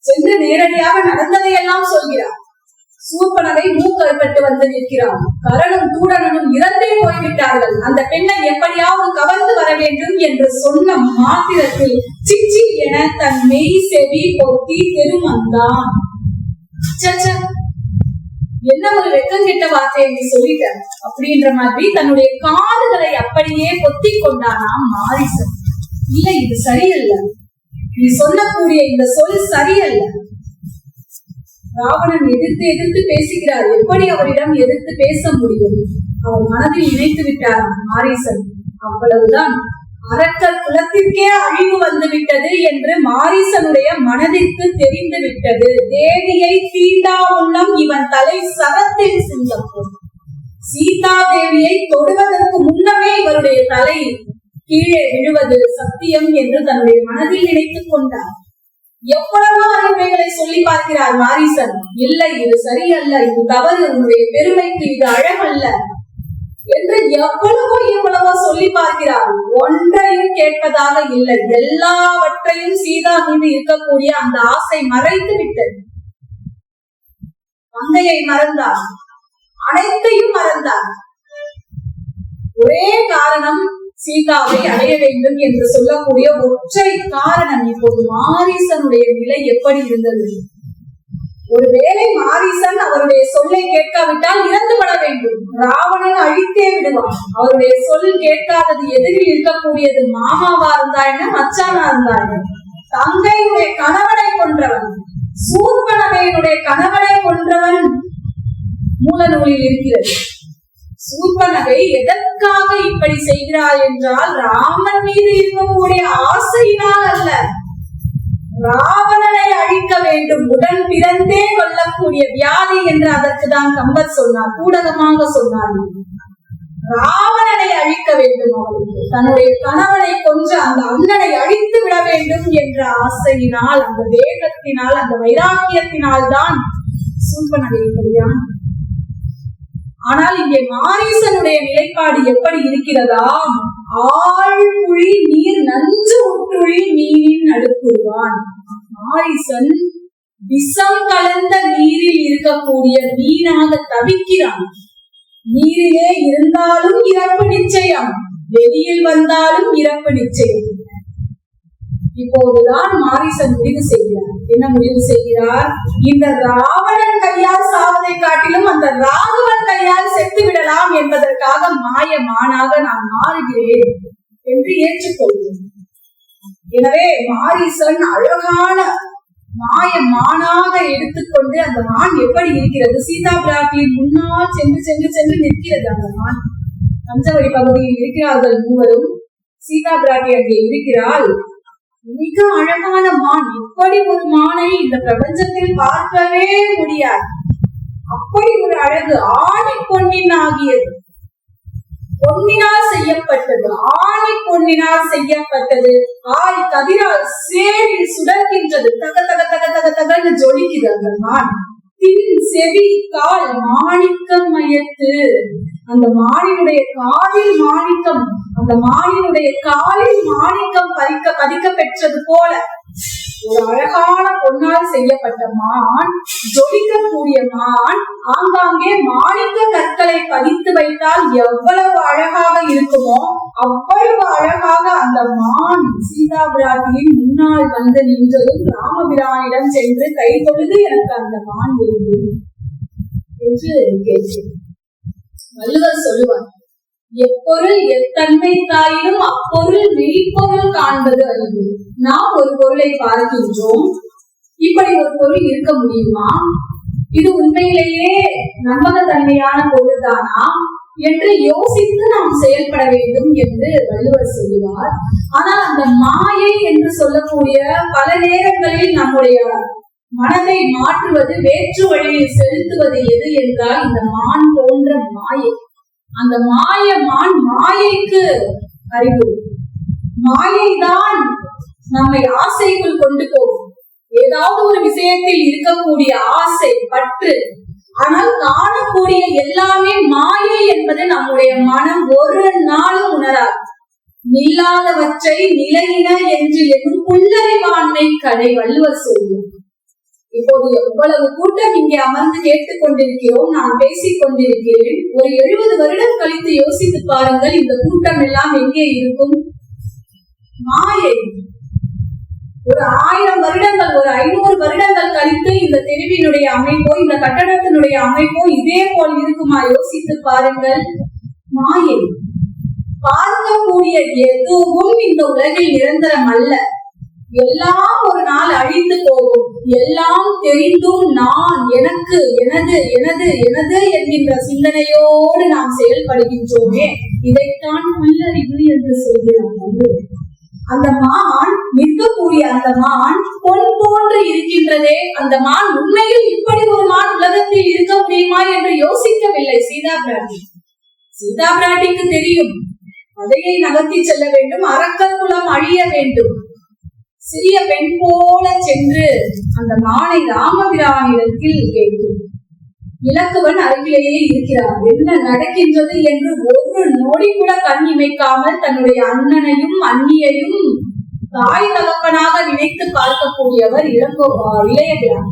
சென்று நேரடியாக நடந்ததையெல்லாம் சொல்கிறார். சூர்பனகை மூக்கறுபட்டு வந்து நிற்கிறார். கரணும் தூடனும் இறந்தே போய்விட்டார்கள். அந்த பெண்ணை எப்படியாவது கவர்ந்து வர வேண்டும் என்று சொன்ன மாத்திரத்தில் சிச்சி என தன் மெய் செவி பொத்தி திருமந்தான். என்ன ஒரு வெக்கம் கெட்ட வார்த்தை என்று சொல்லிட்ட அப்படின்ற மாதிரி தன்னுடைய காதுகளை அப்படியே பொத்தி கொண்டானாம் மாரீசன். இல்ல, இது சரியல்ல, நீ சொல்லக்கூடிய இந்த சொல் சரியல்ல. ராவணன் எதிர்த்து பேசுகிறார். எப்படி அவரிடம் எதிர்த்து பேச முடியும்? அவர் மனதில் நினைத்து விட்டாராம் மாரீசன். அவ்வளவுதான், அரக்கர் குலத்திற்கே அழிவு வந்து விட்டது என்று மாரீசனுடைய மனதிற்கு தெரிந்து விட்டது. தேவியை தீண்டா உண்ணம் இவன் தலை சரத்தில் சிந்தப்போம். சீதா தேவியை தொடுவதற்கு முன்னமே இவருடைய தலை கீழே விழுவது சத்தியம் என்று தன்னுடைய மனதில் நினைத்துக் கொண்டார். எவ்வளவோ அறிவுரைகளை சொல்லி பார்க்கிறார் மாரீசன். இல்லை, இது சரியல்ல, இது தவறு, உன்னுடைய பெருமைக்கு இது அழகல்ல என்று எவ்வளவோ சொல்லி பார்க்கிறார். ஒன்றையும் கேட்பதாக இல்லை. எல்லாவற்றையும் சீதா மீது இருக்கக்கூடிய அந்த ஆசை மறைத்து விட்டது. தந்தையை மறந்தார், அனைத்தையும் மறந்தார். ஒரே காரணம், சீதாவை அடைய வேண்டும் என்று சொல்லக்கூடிய ஒற்றை காரணம். இப்போது மாரீசனுடைய நிலை எப்படி இருந்தது? ஒருவேளை மாரீசன் அவருடைய சொல்லை கேட்காவிட்டால் இறந்துபட வேண்டும். ராவணன் அழித்தே விடுவான். அவருடைய சொல் கேட்காதது எதிரில் இருக்கக்கூடியது மாமாவா இருந்தா என்ன, மச்சானா இருந்தா என்ன, தங்கையுடைய கணவனை கொன்றவன், சூர்பனகையினுடைய கணவனை கொன்றவன் மூல நூலில் இருக்கிறது. சூர்பனகை எதற்காக இப்படி செய்கிறாள் என்றால் ராமன் மீது இருக்கக்கூடிய ஆசையினால் அல்ல, ராவணனை அழிக்க வேண்டும். உடன் பிறந்தே கொள்ளக்கூடிய வியாதி என்று அதற்கு தான் கம்பர் சொன்னார், கூடகமாக சொன்னார். ராவணனை அழிக்க வேண்டும். அவளுக்கு தன்னுடைய கணவனை கொன்ற அந்த அண்ணனை அழித்து விட வேண்டும் என்ற ஆசையினால், அந்த வேகத்தினால், அந்த வைராக்கியத்தினால் தான் சூர்பனகை இப்படியான். ஆனால் இங்கே மாரீசனுடைய நிலைப்பாடு எப்படி இருக்கிறதா? ஆழ்குழி நீர் நஞ்சு உற்றுழி மீனின் நடுக்குருவான். மாரீசன் விஷம் கலந்த நீரில் இருக்கக்கூடிய மீனாக தவிக்கிறான். நீரிலே இருந்தாலும் இறப்பு நிச்சயம், வெளியில் வந்தாலும் இறப்பு நிச்சயம். இப்போதுதான் மாரீசன் முடிவு செய்கிறார். என்ன முடிவு செய்கிறார்? இந்த ராவணன் கையால் சாவதை காட்டிலும் அந்த ராகவன் கையால் செத்து விடலாம் என்பதற்காக மாயமானாக நான் மாறுகிறேன் என்று ஏற்றுக்கொள்கிறேன். எனவே மாரீசன் அழகான மானாக எடுத்துக்கொண்டு அந்த மான் எப்படி இருக்கிறது? சீதா பிராட்டியின் முன்னால் சென்று சென்று சென்று நிற்கிறது. அந்த மான் பஞ்சவடி பகுதியில் இருக்கிறார்கள் மூவரும். சீதா பிராட்டி அங்கே இருக்கிறாள். மிக அழகான மான். இப்படி ஒரு மானை இந்த பிரபஞ்சத்தில் பார்க்கவே முடியாது. அப்படி ஒரு அழகு. ஆணி பொன்னின் ஆகியது, பொன்னினால் செய்யப்பட்டது, ஆணி பொன்னினால் செய்யப்பட்டது. ஆய் கதிரால் சேரில் சுடர்கின்றது. தக தக தக தக தகன்னு ஜொலிக்குது அந்த மான். தின் செவி கால் மாணிக்கம் மயத்து. அந்த மானினுடைய காலில் மாணிக்கம், அந்த மானினுடைய காலில் மாணிக்கம் பதிக்க பெற்றது போல ஒரு அழகான பொன்னால் செய்யப்பட்ட மான், ஜொலிக்கக்கூடிய மான். ஆங்காங்கே மாணிக்க கற்களை பதித்து வைத்தால் எவ்வளவு அழகாக இருக்குமோ அவ்வளவு அழகாக அந்த மான் சீதா பிராட்டியின் முன்னால் வந்து நின்றதும் ராமபிரானிடம் சென்று கை தொழுது எனக்கு அந்த மான் வேண்டும் என்று கேட்கிறேன். வள்ளுவர் சொல்லுவார், எப்பொருள் எத்தன்மை தாயினும் அப்பொருள் மெய்ப்பொருள் காண்பது அறிவு. நாம் ஒரு பொருளை பார்க்கின்றோம், இப்படி ஒரு பொருள் இருக்க முடியுமா, இது உண்மையிலேயே நம்பகத்தன்மையான பொருள் தானா என்று யோசித்து நாம் செயல்பட வேண்டும் என்று வள்ளுவர் சொல்லுவார். ஆனால் அந்த மாயை என்று சொல்லக்கூடிய பல நேரங்களில் நம்முடைய மனதை மாற்றுவது, வேற்று வழியில் செலுத்துவது எது என்றால் இந்த மான் போன்ற மாயை. அந்த மான் மாயைக்கு அறிவு. மாயைதான் நம்மை ஆசைக்குள் கொண்டு போகும். ஏதாவது ஒரு விஷயத்தில் இருக்கக்கூடிய ஆசை, பற்று. ஆனால் காணக்கூடிய எல்லாமே மாயை என்பது நம்முடைய மனம் ஒரு நாளும் உணராது. நில்லாதவற்றை நிலையின என்று எனும் புல்லறிவாண்மை கடை வள்ளுவர் சொல்லுவோம். இப்போது எவ்வளவு கூட்டம் இங்கே அமர்ந்து கேட்டுக் கொண்டிருக்கிறோம், நான் பேசிக் கொண்டிருக்கிறேன். ஒரு 70 வருடம் கழித்து யோசித்து பாருங்கள், இந்த கூட்டம் எல்லாம் எங்கே இருக்கும்? மாயை. ஒரு 1000 வருடங்கள், ஒரு 500 வருடங்கள் கழித்து இந்த தெருவினுடைய அமைப்போ, இந்த கட்டடத்தினுடைய அமைப்போ இதே போல் இருக்குமா? யோசித்து பாருங்கள். மாயை. பார்க்கக்கூடிய எதுவும் இந்த உலகில் நிரந்தரம் அல்ல. எல்லாம் ஒரு நாள் அழிந்து போகும். எல்லாம் தெரிந்தும் நான், எனக்கு, எனது எனது எனது என்கின்ற சிந்தனையோடு நாம் செயல்படுகின்றோமே, இதைத்தான் புல்லறிவு என்று சொல்கிறார்கள். அந்த மான், நிற்கக்கூடிய அந்த மான் பொன் போன்று இருக்கின்றதே, அந்த மான் உண்மையில் இப்படி ஒரு மான் உலகத்தில் இருக்க முடியுமா என்று யோசிக்கவில்லை சீதா பிராட்டி. சீதா பிராட்டிக்கு தெரியும், அதையை நகர்த்தி செல்ல வேண்டும், அரக்கர் குலம் அழிய வேண்டும். சிறிய பெண் போல சென்று அந்த மானை ராமபிரானிடத்தில் கேட்கும். இலக்குவன் அருகிலேயே இருக்கிறார். என்ன நடக்கின்றது என்று ஒரு நொடி கூட கண் இமைக்காமல் தன்னுடைய அண்ணனையும் அண்ணியையும் தாய் தகப்பனாக நினைத்து பார்க்கக்கூடியவர் இளையபிரான்.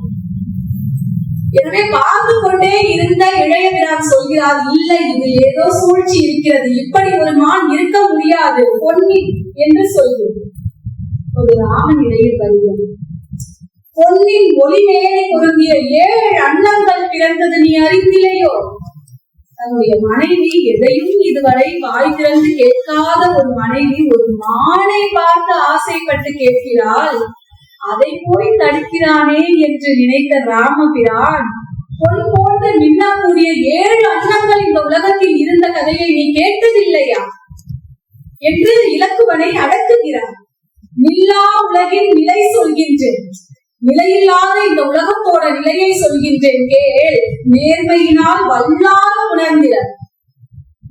எனவே பார்த்து கொண்டே இருந்த இளையபிரான் சொல்கிறார், இல்லை, இதில் ஏதோ சூழ்ச்சி இருக்கிறது, இப்படி ஒரு மான் இருக்க முடியாது, பொன்னி என்று சொல்கிறது. ஒரு ராமன் இடையில் வருகிறது. பொன்னின் ஒளிமேலை பொருந்திய 7 அன்னங்கள் பிறந்தது நீ அறிந்திலையோ? தன்னுடைய மனைவி எதையும் இதுவரை வாய் திறந்து கேட்காத ஒரு மனைவி ஒரு மானை பார்த்து ஆசைப்பட்டு கேட்கிறாள். அதை போய் தடுக்கிறானே என்று நினைத்த ராமபிரான், பொன் போன்று மின்னக்கூடிய 7 அன்னங்கள் இந்த உலகத்தில் இருந்த கதையை நீ கேட்டதில்லையா என்று இலக்குவனை அடக்குகிறார். நில்லா உலகின் நிலை சொல்கின்றேன், நிலையில்லாத இந்த உலகத்தோட நிலையை சொல்கின்றேன் கேள். நேர்மையினால் வல்லாத உணர்ந்திட.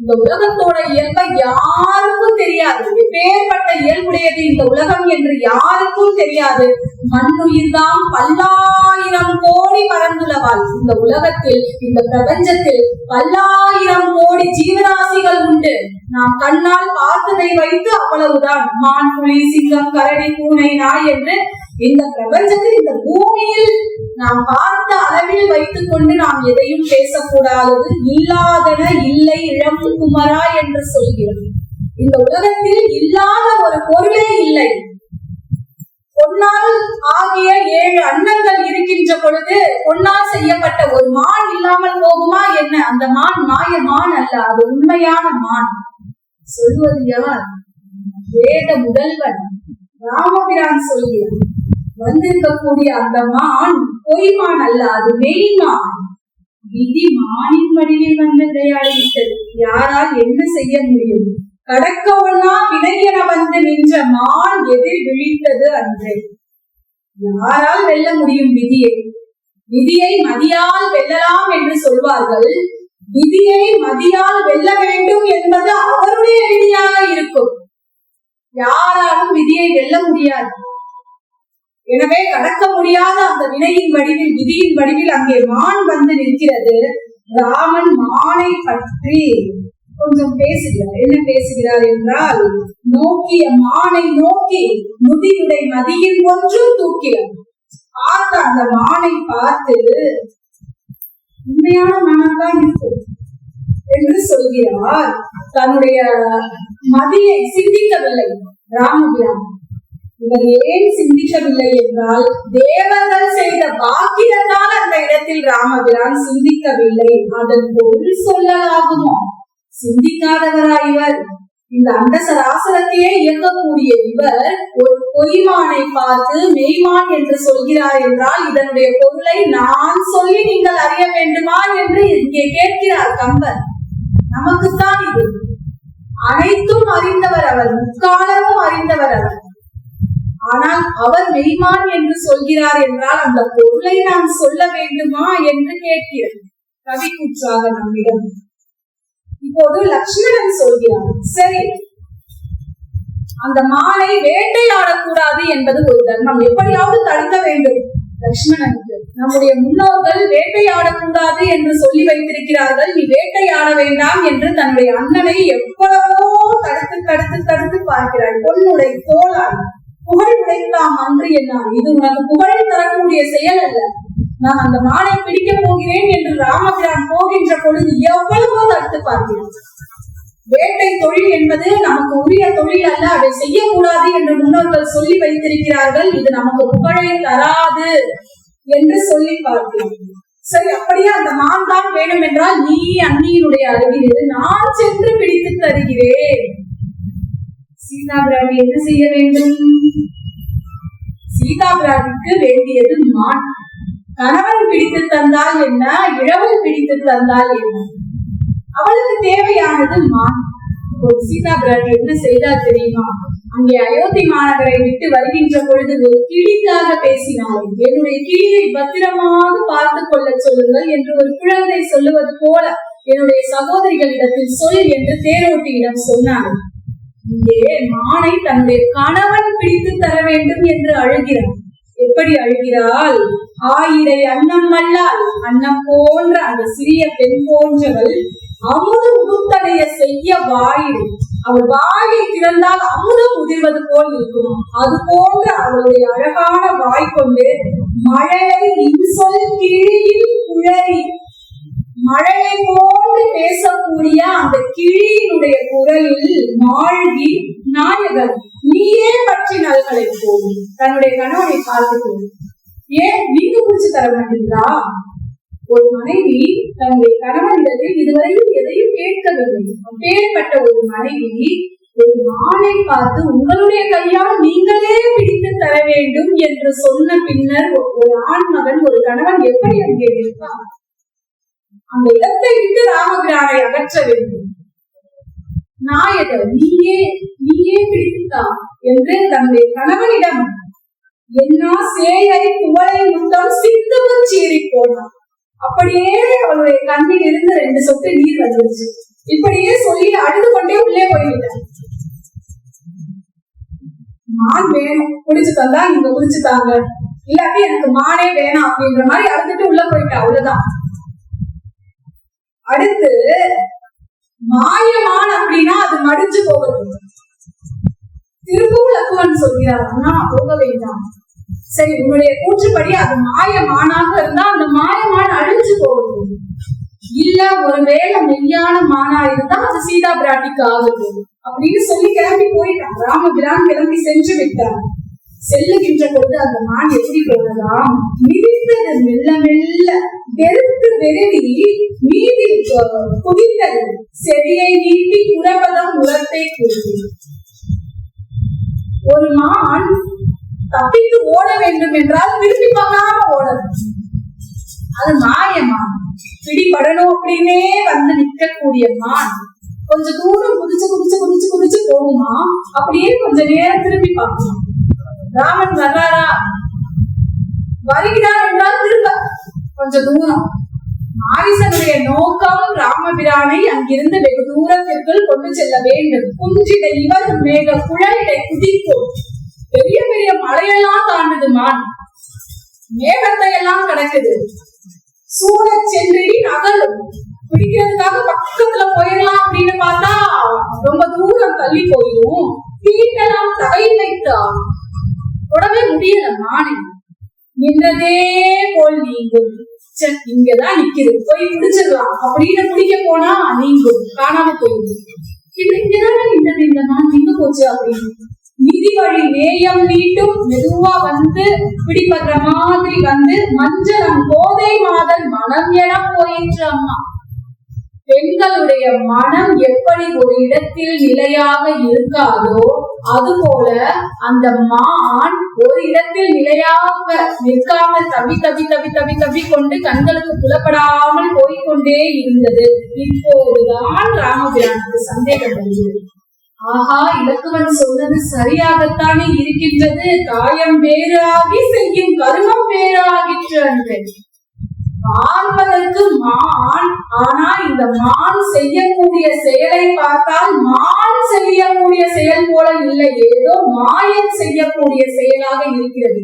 இந்த உலகத்தோட இயல்பை யாருக்கும் தெரியாது. எப்பேற்பட்ட இயல்புடையது இந்த உலகம் என்று யாருக்கும் தெரியாது. மண்ணுயிர்தான் 10,000 கோடி பறந்துள்ளவாள். இந்த உலகத்தில், இந்த பிரபஞ்சத்தில் 10,000 கோடி ஜீவராசிகள் உண்டு. நாம் கண்ணால் பார்த்ததை வைத்து அவ்வளவுதான். மான், புலி, சிங்கம், கரடி, பூனை, நாய் என்று இந்த பிரபஞ்சத்தில், இந்த பூமியில் நாம் பார்த்த அளவில் வைத்துக் கொண்டு நாம் எதையும் பேசக்கூடாதது. இல்லாதன இல்லை இளம் குமரா என்று சொல்கிறோம். இந்த உலகத்தில் இல்லாத ஒரு பொருளே இல்லை. பொன்னால் ஆகிய 7 அன்னங்கள் இருக்கின்ற பொழுது பொன்னால் செய்யப்பட்ட ஒரு மான் இல்லாமல் போகுமா என்ன? அந்த மான் மாய மான் அல்ல, அது உண்மையான மான். சொல்வது யார்? வேத முதல்வன் ராமபிரான் சொல்கிறார். வந்திருக்கக்கூடிய அந்த மான் பொய்மான் அல்ல, அது மெய்மான். விதி மானின் வடிவில் வந்து விளையாடிவிட்டது. யாரால் என்ன செய்ய முடியும்? கடக்கவனா வினையென வந்து நின்ற மான் எதிர் விழித்தது அன்றே. யாரால் வெல்ல முடியும் விதியை? விதியை மதியால் வெல்லலாம் என்று சொல்வார்கள். விதியை மதியால் வெல்ல வேண்டும் என்பது அவருடைய விதியாக இருக்கும். யாராலும் விதியை வெல்ல முடியாது. எனவே கடக்க முடியாத அந்த வினையின் வடிவில், விதியின் வடிவில் அங்கே மான் வந்து நிற்கிறது. ராமன் மானை பற்றி கொஞ்சம் பேசுகிறார். என்ன பேசுகிறார் என்றால், நோக்கிய மானை நோக்கி முதியுடை மதியில் ஒன்றும் தூக்கிறார். பார்த்த அந்த மானை பார்த்து உண்மையான மானத்தான் இருக்கும் என்று சொல்கிறார். தன்னுடைய மதியை சிந்திக்கவில்லை ராமபிரான். இவர் ஏன் சிந்திக்கவில்லை என்றால், தேவர்கள் செய்த பாக்கியத்தால் அந்த இடத்தில் ராமபிரான் சிந்திக்கவில்லை. அதன் பொருள் சொல்லலாகுமோ? சிந்திக்காதவரா இவர்? இந்த அண்ட சராசரத்தையே இயக்கக்கூடிய இவர் ஒரு பொய்மானை பார்த்து மெய்மான் என்று சொல்கிறார் என்றால், இதனுடைய பொருளை நான் சொல்லி நீங்கள் அறிய வேண்டுமா என்று இங்கே கேட்கிறார் கம்பர். நமக்குத்தான் இது. அனைத்தும் அறிந்தவர் அவர், முக்காலமும் அறிந்தவர் அவர். ஆனால் அவர் மெய்மான் என்று சொல்கிறார் என்றால் அந்த பொருளை நாம் சொல்ல வேண்டுமா என்று கேட்கிறார் கவி கூற்றாக நம்மிடம். இப்போது லட்சுமணன் சொல்கிறார், சரி, அந்த மானை வேட்டையாடக்கூடாது என்பது ஒரு தர்மம், எப்படியாவது தடுக்க வேண்டும். லட்சுமணனுக்கு நம்முடைய முன்னோர்கள் வேட்டையாடக்கூடாது என்று சொல்லி வைத்திருக்கிறார்கள். நீ வேட்டையாட வேண்டாம் என்று தன்னுடைய அண்ணனை எவ்வளவோ தடுத்து தடுத்து தடுத்து பார்க்கிறார். பொன்னுடை தோளான் புகழ் உடைத்தாம் அன்று என்னான், இது உனக்கு புகழ் தரக்கூடிய செயல் அல்ல. நான் அந்த மானை பிடிக்க போகிறேன் என்று ராமபிரான் போகின்ற பொழுது எவ்வளவோ தடுத்து பார்க்கிறேன். வேட்டை தொழில் என்பது நமக்கு உரிய தொழில் அல்ல, அதை செய்யக்கூடாது என்று முன்னோர்கள் சொல்லி வைத்திருக்கிறார்கள். இது நமக்கு புகழை தராது என்று சொல்லி பார்க்கிறோம். சரி, அப்படியே அந்த மான் தான் வேணும் என்றால் நீ அண்ணியினுடைய அருகில் நான் சென்று பிடித்து தருகிறேன். சீதா பிராட்டி என்ன செய்ய வேண்டும்? சீதா பிராட்டிக்கு வேண்டியது மான். கணவன் பிடித்து தந்தால் என்ன, இளவல் பிடித்து தந்தால் என்ன, அவளுக்கு தேவையானது மான். ஒரு சீதா பிராட்டி என்ன செய்தால் தெரியுமா? அங்கே அயோத்தி மாநகரை விட்டு வருகின்ற பொழுது ஒரு கிளிக்காக பேசினாள். என்னுடைய கிளியை பத்திரமாக பார்த்து கொள்ள சொல்லுங்கள் என்று ஒரு குழந்தை சொல்லுவது போல என்னுடைய சகோதரிகளிடத்தில் சொல் என்று தேரோட்டியிடம் சொன்னாள். இங்கே மானை தன்னுடைய கணவன் பிடித்து தர வேண்டும் என்று அழுகிறார். எப்படி அழுகிறாள்? ஆயிரை அன்னம் அல்லால் அன்னம் போன்ற அந்த சிறிய பெண் போன்றவள் அமுது உடுத்தடைய செய்ய வாயில், அவள் வாயை திறந்தால் அமுதம் உதிர்வது போல் இருக்கும். அது போன்ற அவளுடைய அழகான வாய் கொண்டு மழலை இன்சொல் கிழியில் குழறி, மழலை போன்று பேசக்கூடிய அந்த கிழியினுடைய குரலில் மாழ்கி, நாயகன் நீயே பற்றி நல்களை போகும். தன்னுடைய கணவனை பார்த்து, ஏன் நீங்க குடிச்சு தர மாட்டீங்களா? ஒரு மனைவி தன்னுடைய கணவனிடத்தில் இதுவரையும் எதையும் கேட்கவில்லை. அப்பேற்பட்ட ஒரு மனைவி ஒரு மானை பார்த்து உங்களுடைய கையால் நீங்களே பிடித்து தர வேண்டும் என்று சொன்ன பின்னர் ஒரு ஆண் மகன், ஒரு கணவன் எப்படி அங்கே இருப்பான்? அந்த இடத்தை விட்டு ராமபிரானை அகற்ற வேண்டும். நாயகர் நீயே பிடித்தா என்று தன்னுடைய கணவனிடம் என்ன சேயை துவளை முத்தம் சிந்துவ சீறி போனார். அப்படியே அவளுடைய கண்ணில் இருந்து 2 சொட்டு நீர் வந்துருச்சு. இப்படியே சொல்லி அழுது கொண்டே உள்ளே போய்விட்டார். மான் வேணும், குடிச்சு தந்தா நீங்க குடிச்சு தாங்க, இல்லாட்டி எனக்கு மானே வேணாம் அப்படின்ற மாதிரி அழுதுட்டு உள்ள போயிட்டா. அவ்வளவுதான். அடுத்து மாயமான் அப்படின்னா அது மடிஞ்சு போகுது. திரும்பவும் லக்குவன் சொல்கிறார், அண்ணா போக வேண்டாம். சரி, உன்னுடைய கூற்றுப்படி அது மாயமானாக இருந்தா அந்த மாயமான் அழிஞ்சு போகுது. இல்ல ஒருவேளை மெய்யான மானா இருந்தா அது சீதா பிராட்டிக்கு ஆகுது அப்படின்னு சொல்லி கிளம்பி போயிட்டான். ராமபிரான் கிளம்பி சென்று விட்டார். செல்லுகின்ற பொழுது அந்த மான் எப்படி போனதாம்? மிதித்தது மெல்ல மெல்ல, வெறுத்து வெறுவி மீதில் குதித்தது. செவியை நீட்டி குரபதம் உரத்தை கூறுது. ஒரு மான் தப்பித்து ஓட வேண்டும் என்றால் திரும்பி பார்க்காம ஓடணும். அது மாயமான். பிடிபடணும் அப்படின்னே வந்து நிற்கக்கூடிய மான் கொஞ்ச தூரம் குதிச்சு குதிச்சு குதிச்சு குதிச்சு போகுமா, அப்படியே கொஞ்ச நேரம் திரும்பி பார்க்கணும். ராமன் வர்றாரா, வருகிறார் என்றால் திரும்ப கொஞ்ச தூரம். மாரிசனுடைய நோக்கம் ராமபிரானை அங்கிருந்து வெகு தூரத்திற்குள் கொண்டு செல்ல வேண்டும். குஞ்சிட இவர் மேக குழலிடை குதிக்கும். பெரிய பெரிய மலையெல்லாம் தாண்டுது மான், மேகத்தை எல்லாம் கடக்குது. சூழ சென்றி நகலும். பிடிக்கிறதுக்காக பக்கத்துல போயிடலாம் அப்படின்னு பார்த்தா ரொம்ப தூரம் தள்ளி போயிடும். தீட்டெல்லாம் தகை வைத்தா தொடவே முடியல மானை. நின்றதே போல் நீங்கும். இங்கதான் நிக்குது, போய் பிடிச்சிடலாம் அப்படின்னு பிடிக்க போனா நீங்கும், காணாம போயிடுது. இங்கதானே நின்றது இந்த மான், எங்க போச்சு அப்படின்னு நிதி வழி நேயம் நீட்டும். மெதுவா வந்து பிடிபடுற மாதிரி வந்து மஞ்சளம் கோதை மாதன் மனம் என போயிற்று அம்மா. பெண்களுடைய மனம் எப்படி ஒரு இடத்தில் நிலையாக இருக்காதோ அதுபோல அந்த மான் ஒரு இடத்தில் நிலையாக நிற்காமல் தவி தவி தவி தவி தவி கொண்டு கண்களுக்கு புலப்படாமல் போய்கொண்டே இருந்தது. இப்போதுதான் ராமபிரானுக்கு சந்தேகம் வருகிறது. ஆஹா, இலக்குவன் சொன்னது சரியாகத்தானே இருக்கின்றது. காயம் வேறாகி செய்யும் கருமம் வேறாகிற்று என்று பார்ப்பதற்கு மான், ஆனா இந்த மான் செய்யக்கூடிய செயலை பார்த்தால் மான் செய்யக்கூடிய செயல் போல இல்லை, ஏதோ மாயம் செய்யக்கூடிய செயலாக இருக்கிறது.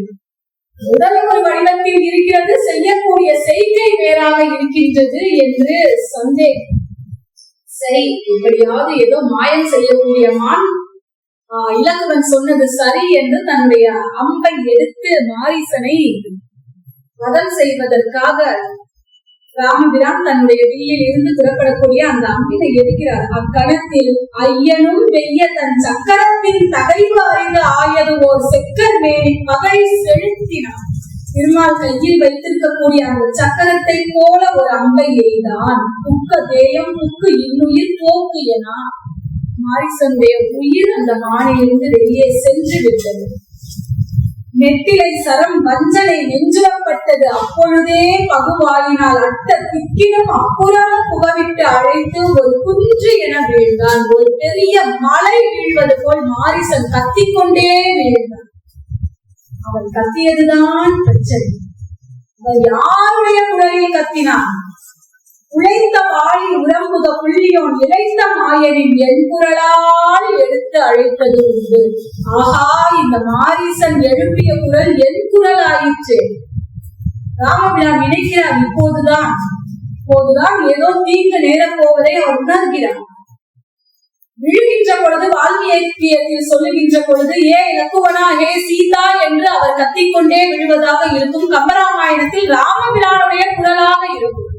உடல் ஒரு வடிவத்தில் இருக்கிறது, செய்யக்கூடிய செய்கை வேறாக இருக்கின்றது என்று சந்தேகம். சரி, எப்படியாவது ஏதோ மாயம் செய்யக்கூடிய மான், இலக்குவன் சொன்னது சரி என்று தன்னுடைய அம்பை எடுத்து மாரீசனை வதம் செய்வதற்காக ராமபிரான் தன்னுடைய வில்லில் இருந்து புறப்படக்கூடிய அந்த அம்பினை எடுக்கிறார். அக்கணத்தில் ஐயனும் வெய்ய தன் சக்கரத்தின் தகைவு அறிந்து ஆயது ஓர் செக்கர் மேனி பகை செலுத்தினான். திருமால் கையில் வைத்திருக்கக்கூடிய அந்த சக்கரத்தை போல ஒரு அம்பை எய்தான். புக்க தேயம் புக்கு இன்னுயிர் போக்கு என மாரிசனுடைய உயிர் அந்த மானிலிருந்து வெளியே சென்று விட்டது. நெட்டிலை சரம் வஞ்சனை நெஞ்சுறப்பட்டது. அப்பொழுதே பகுவாயினால் அட்ட திக்கிலும் அப்புறம் புகவிட்டு அழைத்து ஒரு குன்று என வீழ்ந்தான். ஒரு பெரிய மலை வீழ்வது போல் மாரிசன் கத்திக்கொண்டே வீழ்ந்தான். அவன் கத்தியதுதான் பிரச்சனை. அவன் யாருடைய குரலில் கத்தினான்? உழைத்த வாளில் உரம்புக புள்ளியோன் இழைத்த மாயனின் என் குரலால் எடுத்து அழைத்தது உண்டு. ஆஹா, இந்த மாரீசன் எழுப்பிய குரல் என் குரல் ஆயிற்று. ராமபிரான் நினைக்கிறார், இப்போதுதான் ஏதோ தீங்கு நேரப் போவதை அவர் உணர்கிறார். விழுகின்ற பொழுது வால்மீகியத்தில் சொல்லுகின்ற பொழுது ஏ இலக்குவனா, ஹே சீதா என்று அவர் கத்திக்கொண்டே விழுவதாக இருக்கும். கம்பராமாயணத்தில் ராமபிரானுடைய குரலாக இருக்கும்.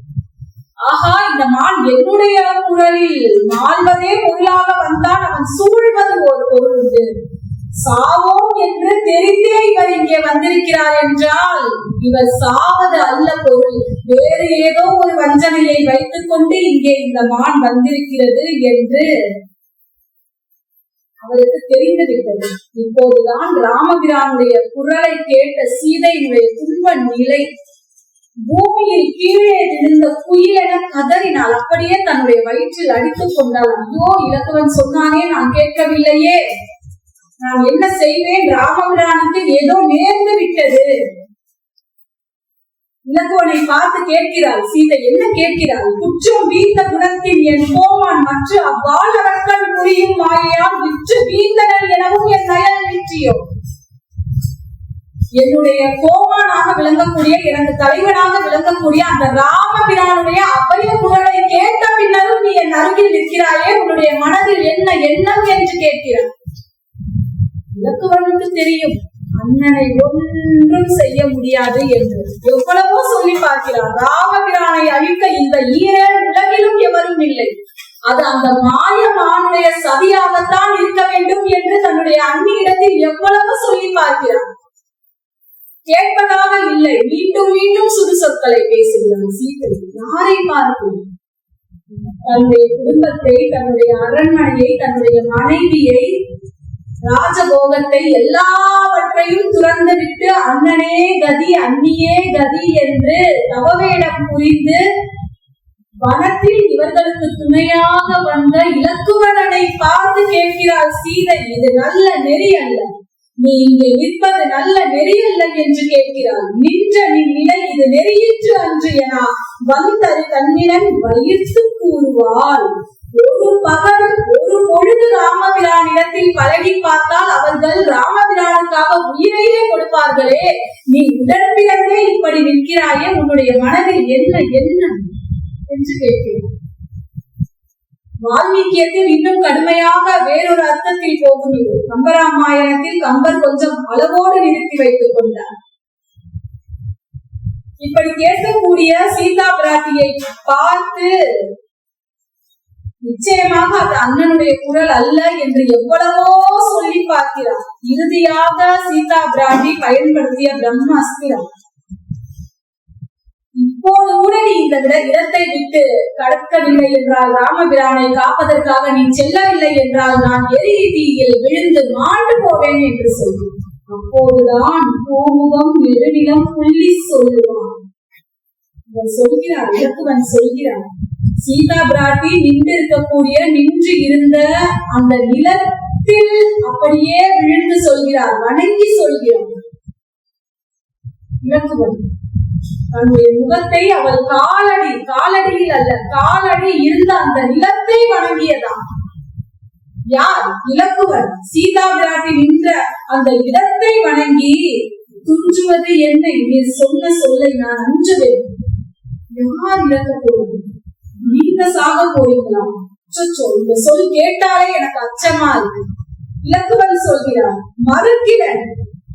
ஆஹா, இந்த மான் என்னுடைய குரலில் மாள்வதே பொருளாக வந்தான். அவன் சூழ்வது ஒரு பொருள். சாவோம் என்று தெரிந்தே இவர் இங்கே வந்திருக்கிறார் என்றால் இவர் சாவது அல்ல பொருள், வேறு ஏதோ ஒரு வஞ்சனையை வைத்துக் கொண்டு இங்கே இந்த மான் வந்திருக்கிறது என்று அவருக்கு தெரிந்துவிட்டது. இப்போதுதான் ராமபிரானுடைய குரலை கேட்ட சீதையினுடைய துன்ப நிலை. பூமியில் கீழே விழுந்த குயிலென கதறினாள். அப்படியே தன்னுடைய வயிற்றில் அடித்துக் கொண்டாள். ஐயோ, இலக்குவன் சொன்னானே, நான் கேட்கவில்லையே, நான் என்ன செய்வேன்? ராமபிரானுக்கு ஏதோ நேர்ந்து விட்டது. இலக்குவனை பார்த்து கேட்கிறாள் சீதை. என்ன கேட்கிறாள்? குற்றம் வீழ்ந்த குணத்தின் என் கோமான் மற்ற அவ்வாழவர்கள் புரியும் மாயால் விற்று வீழ்ந்தனர் எனவும் என் நயல் விற்றியோ. என்னுடைய கோமானாக விளங்கக்கூடிய, எனக்கு தலைவனாக விளங்கக்கூடிய அந்த ராமபிரானுடைய அபய குரலை கேட்ட பின்னரும் நீ என் அருகில் நிற்கிறாயே, உன்னுடைய மனதில் என்ன எண்ணம் என்று கேட்கிறார். இலக்குவனுக்கு தெரியும் அண்ணனை ஒன்றும் செய்ய முடியாது என்று. எவ்வளவோ சொல்லி பார்க்கிறார். ராமபிரானை அழிக்க இந்த ஈரேழு உலகிலும் எவரும் இல்லை, அது அந்த மாயமானுடைய சதியாகத்தான் இருக்க வேண்டும் என்று தன்னுடைய அண்ணியிடத்தில் எவ்வளவோ சொல்லி பார்க்கிறார். கேட்பதாக இல்லை, மீண்டும் மீண்டும் சுடு சொற்களை பேசுகிறார் சீதை. யாரை பார்க்கும்? தன்னுடைய குடும்பத்தை, தன்னுடைய அரண்மனையை, தன்னுடைய மனைவியை ராஜபோகத்தை எல்லாவற்றையும் துறந்து விட்டு அண்ணனே கதி அன்னியே கதி என்று தவவேடம் புரிந்து வனத்தில் இவர்களுக்கு துணையாக வந்த இலக்குவனை பார்த்து கேட்கிறாள் சீதை, இது நல்ல நெறி அல்ல, நீ இங்கே நிற்பது நல்ல நெறி அல்ல என்று கேட்கிறாள். நின்ற நிலை இது நெறியிற்று அன்று என வந்தரு தன்னிடன் வயிற்று கூறுவாள். ஒரு பகல் ஒரு பொழுது ராமபிரானிடத்தில் பழகி பார்த்தால் அவர்கள் ராமபிரானுக்காக உயிரையே கொடுப்பார்களே, நீ உடன்பிறந்தே இப்படி நிற்கிறாயே, உன்னுடைய மனதில் என்ன என்ன என்று கேட்கிறேன். வால்மீகியத்தில் இன்னும் கடுமையாக வேறொரு அர்த்தத்தில் போகும். இது கம்பராமாயணத்தில் கம்பர் கொஞ்சம் அளவோடு நிறுத்தி வைத்துக் கொண்டார். இப்படி கேட்கக்கூடிய சீதா பிராட்டியை பார்த்து நிச்சயமாக அது அண்ணனுடைய குரல் அல்ல என்று எவ்வளவோ சொல்லி பார்க்கிறார். இறுதியாக சீதா பிராட்டி பயன்படுத்திய பிரம்மாஸ்திரம். இப்போது கூட நீ இந்த இடத்தை விட்டு கடக்கவில்லை என்றால், ராமபிரானை காப்பதற்காக நீ செல்லவில்லை என்றால் நான் எரிய தீயில் விழுந்து மாண்டு போவேன் என்று சொல்லி, அப்போதுதான் கோமுகம் நெருநிலம் புள்ளி சொல்லுவான். சொல்கிறார், இலக்குவன் சொல்கிறார், சீதா பிராட்டி நின்று இருந்த அந்த நிலத்தில் அப்படியே விழுந்து சொல்கிறார், வணங்கி சொல்கிறார். இலக்குவன் தன்னுடைய முகத்தை அவள் காலடியில் அல்ல, காலடி இருந்த அந்த நிலத்தை வணங்கியதான். யார்? இலக்குவன். சீதா பிராட்டி நின்ற அந்த இடத்தை வணங்கி, துஞ்சுவது என்னை, நீ சொன்ன சொல்லை நான் அஞ்சுவேன். யார் இறக்க போவது? நீங்க சாக போறீங்களா? இந்த சொல் கேட்டாலே எனக்கு அச்சமா இருக்கு. இலக்குவன் சொல்கிறான், மறுக்கிறேன்,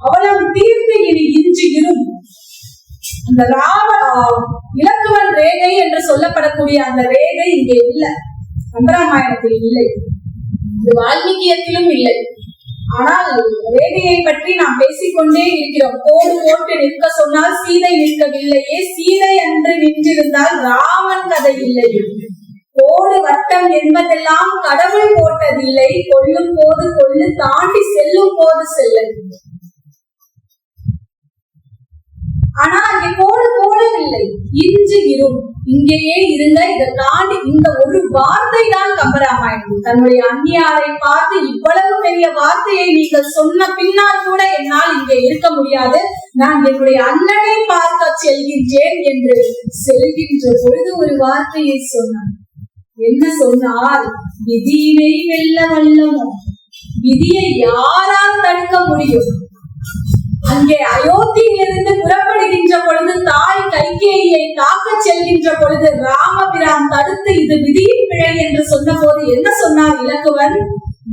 அவளம் தீர்த்து இனி இன்று இரும். அந்த இலக்குவன் ரேகை என்று சொல்லப்படக்கூடிய அந்த ரேகை இங்கே இல்லை, கம்பராமாயணத்தில் இல்லை, இது வால்மீகியத்திலும் இல்லை. ஆனால் ரேகையை பற்றி நாம் பேசிக்கொண்டே இருக்கிறோம். கோடு போட்டு நிற்க சொன்னால் சீதை நிற்கவில்லையே, சீதை அன்று நின்றிருந்தால் ராமன் கதை இல்லை. கோடு வட்டம் என்பதெல்லாம் கடவுள் போட்டதில்லை, கொள்ளும் போது கொள்ளு, தாண்டி செல்லும் போது செல்ல. ஆனா அங்கே கோடு போடவில்லை, இன்று இரும், இங்கேயே இருங்க, இதை தாண்டி இந்த ஒரு வார்த்தை தான் கம்பராமாயணம். தன்னுடைய அந்நியாரை பார்த்து, இவ்வளவு பெரிய வார்த்தையை நீங்கள் சொன்ன பின்னால் கூட என்னால் இங்கே இருக்க முடியாது, நான் என்னுடைய அண்ணனை பார்க்க செல்கின்றேன் என்று செல்கின்ற பொழுது ஒரு வார்த்தையை சொன்னார். என்ன சொன்னார்? விதியினை வெல்ல வல்லமோ, விதியை யாரால் தடுக்க முடியும்? அங்கே அயோத்தியிலிருந்து புறப்படுகின்ற பொழுது, தாய் கைகேயியை தாக்க செல்கின்ற பொழுது ராமபிரான் தடுத்து இது விதியின் பிழை என்று சொன்ன போது என்ன சொன்னார் இலக்குவன்?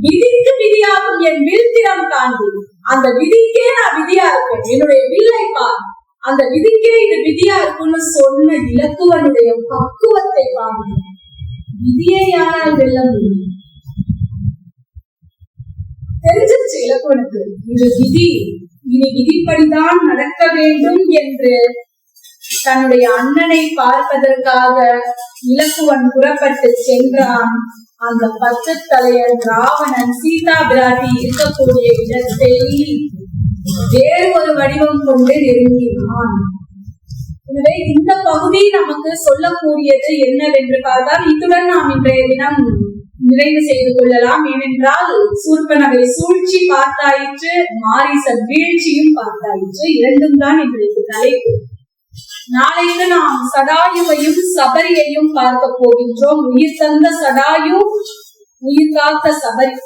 விதிக்கு விதியாகும் என் வில்திறம் காண்பு, அந்த விதிக்கே நான் விதியா இருக்கேன், என்னுடைய வில்லை பார், அந்த விதிக்கே இது விதியா இருக்குன்னு சொன்ன இலக்குவனுடைய பக்குவத்தை பாருங்க. விதியை யாரால் வெல்ல முடியும்? தெரிஞ்சிருச்சு இலக்குவனுக்கு, இது விதி, இனி விதிப்படிதான் நடக்க வேண்டும் என்று தன்னுடைய அண்ணனை பார்ப்பதற்காக இலக்குவன் புறப்பட்டு சென்றான். அந்த பச்சை தலையன் ராவணன் சீதா பிராட்டி இருக்கக்கூடிய இடத்தை வேறு ஒரு வடிவம் கொண்டு நெருங்கினான். எனவே இந்த பகுதி நமக்கு சொல்லக்கூடியது என்னவென்று பார்த்தால், இத்துடன் நாம் இன்றைய தினம் நிறைவு செய்து கொள்ளலாம். ஏனென்றால் சூர்பனகை சூழ்ச்சி பார்த்தாயிற்று, மாரீசன் வீழ்ச்சியும் பார்த்தாயிற்று, இரண்டும் தான் இன்றைக்கு தலைப்பு. நாளைக்கு நாம் சடாயுவையும் சபரியையும் பார்க்க போகின்றோம். உயிர் தந்த சடாயு, உயிர் காத்த சபரி.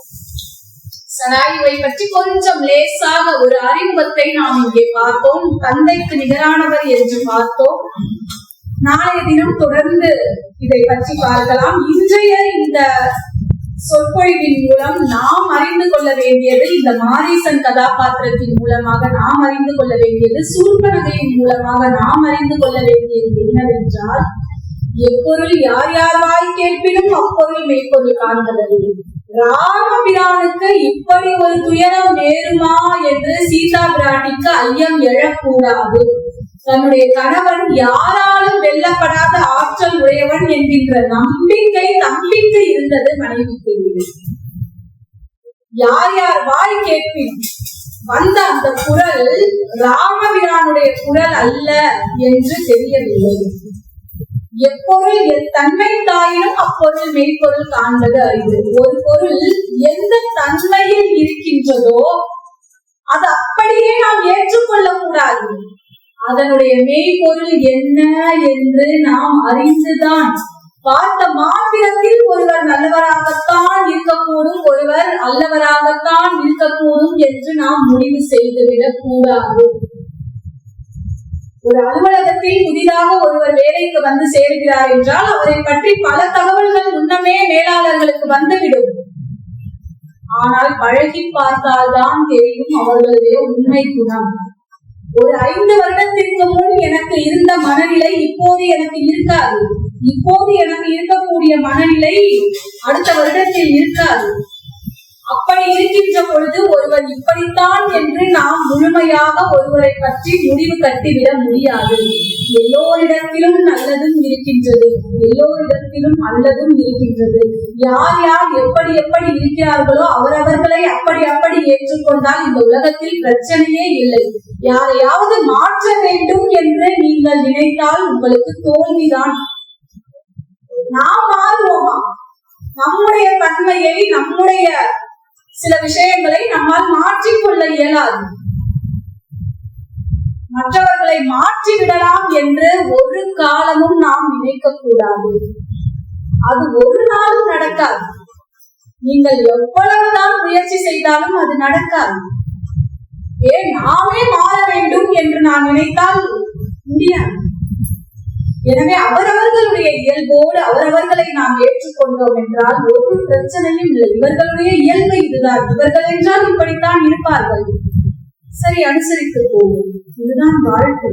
சடாயுவை பற்றி கொஞ்சம் லேசாக ஒரு அறிமுகத்தை நாம் இங்கே பார்த்தோம். தந்தைக்கு நிகரானவர் என்று பார்த்தோம். நாளைய தினம் தொடர்ந்து இதை பற்றி பார்க்கலாம். இன்றைய இந்த சொற்பொழிவின் மூலம் நாம் அறிந்து கொள்ள வேண்டியது, இந்த மாரீசன் கதாபாத்திரத்தின் மூலமாக நாம் அறிந்து கொள்ள வேண்டியது, சூர்பனகையின் மூலமாக நாம் அறிந்து கொள்ள வேண்டியது என்னவென்றால், எப்பொருள் யார் யார் வாய் கேட்பினும் அப்பொருள் மெய்ப்பொருள் காண்பதில்லை. ராமபிரானுக்கு இப்படி ஒரு துயரம் நேருமா என்று சீதா பிராட்டிக்கு ஐயம் எழக்கூடாது. தன்னுடைய கணவன் யாராலும் வெல்லப்படாத ஆற்றல் உடையவன் என்கின்ற நம்பிக்கை தம்பிக்கு இருந்தது, மனைவிக்கு இல்லை. யார் யார் வாய் கேட்பின் வந்த அந்த குரல் ராமபிரானுடைய குரல் அல்ல என்று தெரியவில்லை. எப்பொருள் தன்மை தாயினும் அப்பொருள் மெய்ப்பொருள் காண்பது அறிவு. ஒரு பொருள் எந்த தன்மையில் இருக்கின்றதோ அது அப்படியே நாம் ஏற்றுக்கொள்ள கூடாது. அதனுடைய மெய்ப்பொருள் என்ன என்று நாம் அறிந்துதான் பார்த்த மாத்திரத்தில் ஒருவர் நல்லவராகத்தான் இருக்கக்கூடும், ஒருவர் அல்லவராகத்தான் இருக்கக்கூடும் என்று நாம் முடிவு செய்துவிடக் கூடாது. ஒரு அலுவலகத்தில் புதிதாக ஒருவர் வேலைக்கு வந்து சேருகிறார் என்றால் அவரை பற்றி பல தகவல்கள் முன்னமே மேலாளர்களுக்கு வந்துவிடும். ஆனால் பழகி பார்த்தால்தான் தெரியும் அவர்களுடைய உண்மை குணம். ஒரு 5 வருடத்திற்கு முன் எனக்கு இருந்த மனநிலை இப்போது எனக்கு இருக்காது. இப்போது எனக்கு இருக்கக்கூடிய மனநிலை அடுத்த வருடத்தில் இருக்காது. அப்படி இருக்கின்ற பொழுது ஒருவர் இப்படித்தான் என்று நாம் முழுமையாக ஒருவரை பற்றி முடிவு கட்டிவிட முடியாது. எல்லோரிடத்திலும் நல்லதும் இருக்கின்றது, எல்லோரிடத்திலும் அல்லதும் இருக்கின்றது. யார் யார் எப்படி எப்படி இருக்கிறார்களோ அவரவர்களை அப்படி ஏற்றுக்கொண்டால் இந்த உலகத்தில் பிரச்சனையே இல்லை. யாரையாவது மாற்ற வேண்டும் என்று நீங்கள் நினைத்தால் உங்களுக்கு தோல்விதான். நாம் மாறுவோமா? நம்முடைய தன்மையை, நம்முடைய சில விஷயங்களை நம்மால் மாற்றிக்கொள்ள இயலாது. மற்றவர்களை மாற்றி விடலாம் என்று ஒரு காலமும் நாம் நினைக்க கூடாது. அது ஒரு நாளும் நடக்காது. நீங்கள் எவ்வளவுதான் முயற்சி செய்தாலும் அது நடக்காது. ஏன் நாமே மாற வேண்டும் என்று நான் நினைத்தால் முடியாது. எனவே அவரவர்களுடைய இயல்போடு அவரவர்களை நாம் ஏற்றுக்கொண்டோம் என்றால் ஒரு பிரச்சனையும் இல்லை. இவர்களுடைய இயல்பு இதுதான், இவர்கள் என்றால் இப்படித்தான் இருப்பார்கள், சரி அனுசரித்து போவோம், இதுதான் வாழ்க்கை.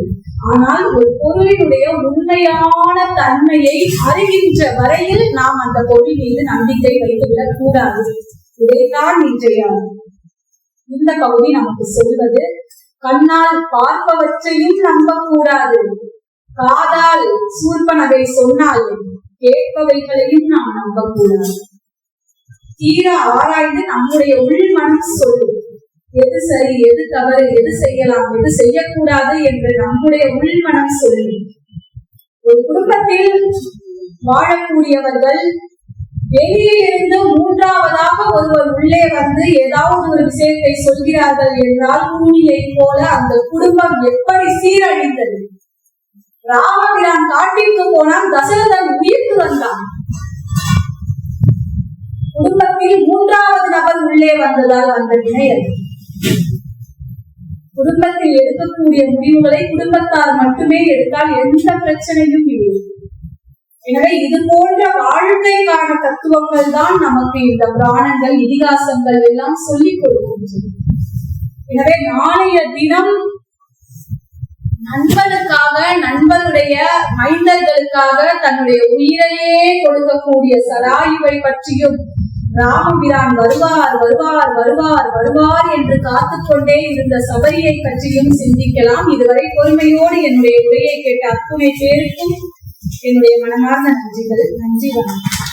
ஆனால் ஒரு பொருளினுடைய உண்மையான தன்மையை அறிகின்ற வரையில் நாம் அந்த பொருள் மீது நம்பிக்கை வைத்துவிடக் கூடாது. இதைத்தான் இன்றைய இந்த பகுதி நமக்கு சொல்வது. கண்ணால் பார்ப்பவற்றையும் நம்பக்கூடாது. காதால் சூர்பனகை சொன்னால் கேட்பவைகளையும் நாம் நம்பக்கூடாது. தீர ஆராய்ந்து நம்முடைய உள்மனம் சொல்லும் எது சரி, எது தவறு, எது செய்யலாம், எது செய்யக்கூடாது என்று நம்முடைய உள்மனம் சொல்லும். ஒரு குடும்பத்தில் வாழக்கூடியவர்கள் வெளியே இருந்து மூன்றாவதாக ஒருவர் உள்ளே வந்து ஏதாவது ஒரு விஷயத்தை சொல்கிறார்கள் என்றால் கூலியை போல அந்த குடும்பம் எப்படி சீரழிந்தது. ராமபிரான் காட்டிற்கு போனால் தசரதன் உயிர்த்து வந்தான். குடும்பத்தில் மூன்றாவது நபர் உள்ளே வந்ததால் வந்த வினையல். குடும்பத்தில் எடுக்கக்கூடிய முடிவுகளை குடும்பத்தார் மட்டுமே எடுத்தால் எந்த பிரச்சனையும் இல்லை. எனவே இது போன்ற வாழ்க்கைக்கான தத்துவங்கள் தான் நமக்கு இந்த புராணங்கள், இதிகாசங்கள் எல்லாம் சொல்லிக் கொடுக்கின்றது. எனவே நாளைய தினம் நண்பனுக்காக, நண்பனுடைய மைந்தர்களுக்காக தன்னுடைய உயிரையே கொடுக்கக்கூடிய சராயுவை பற்றியும், ராமபிரான் வருவார் வருவார் வருவார் வருவார் என்று காத்துக்கொண்டே இருந்த சபரியை பற்றியும் சிந்திக்கலாம். இதுவரை பொறுமையோடு என்னுடைய உரையை கேட்ட அத்துணை பேருக்கும் என்னுடைய மனமார்ந்த நன்றிகள். நன்றி, வணக்கம்.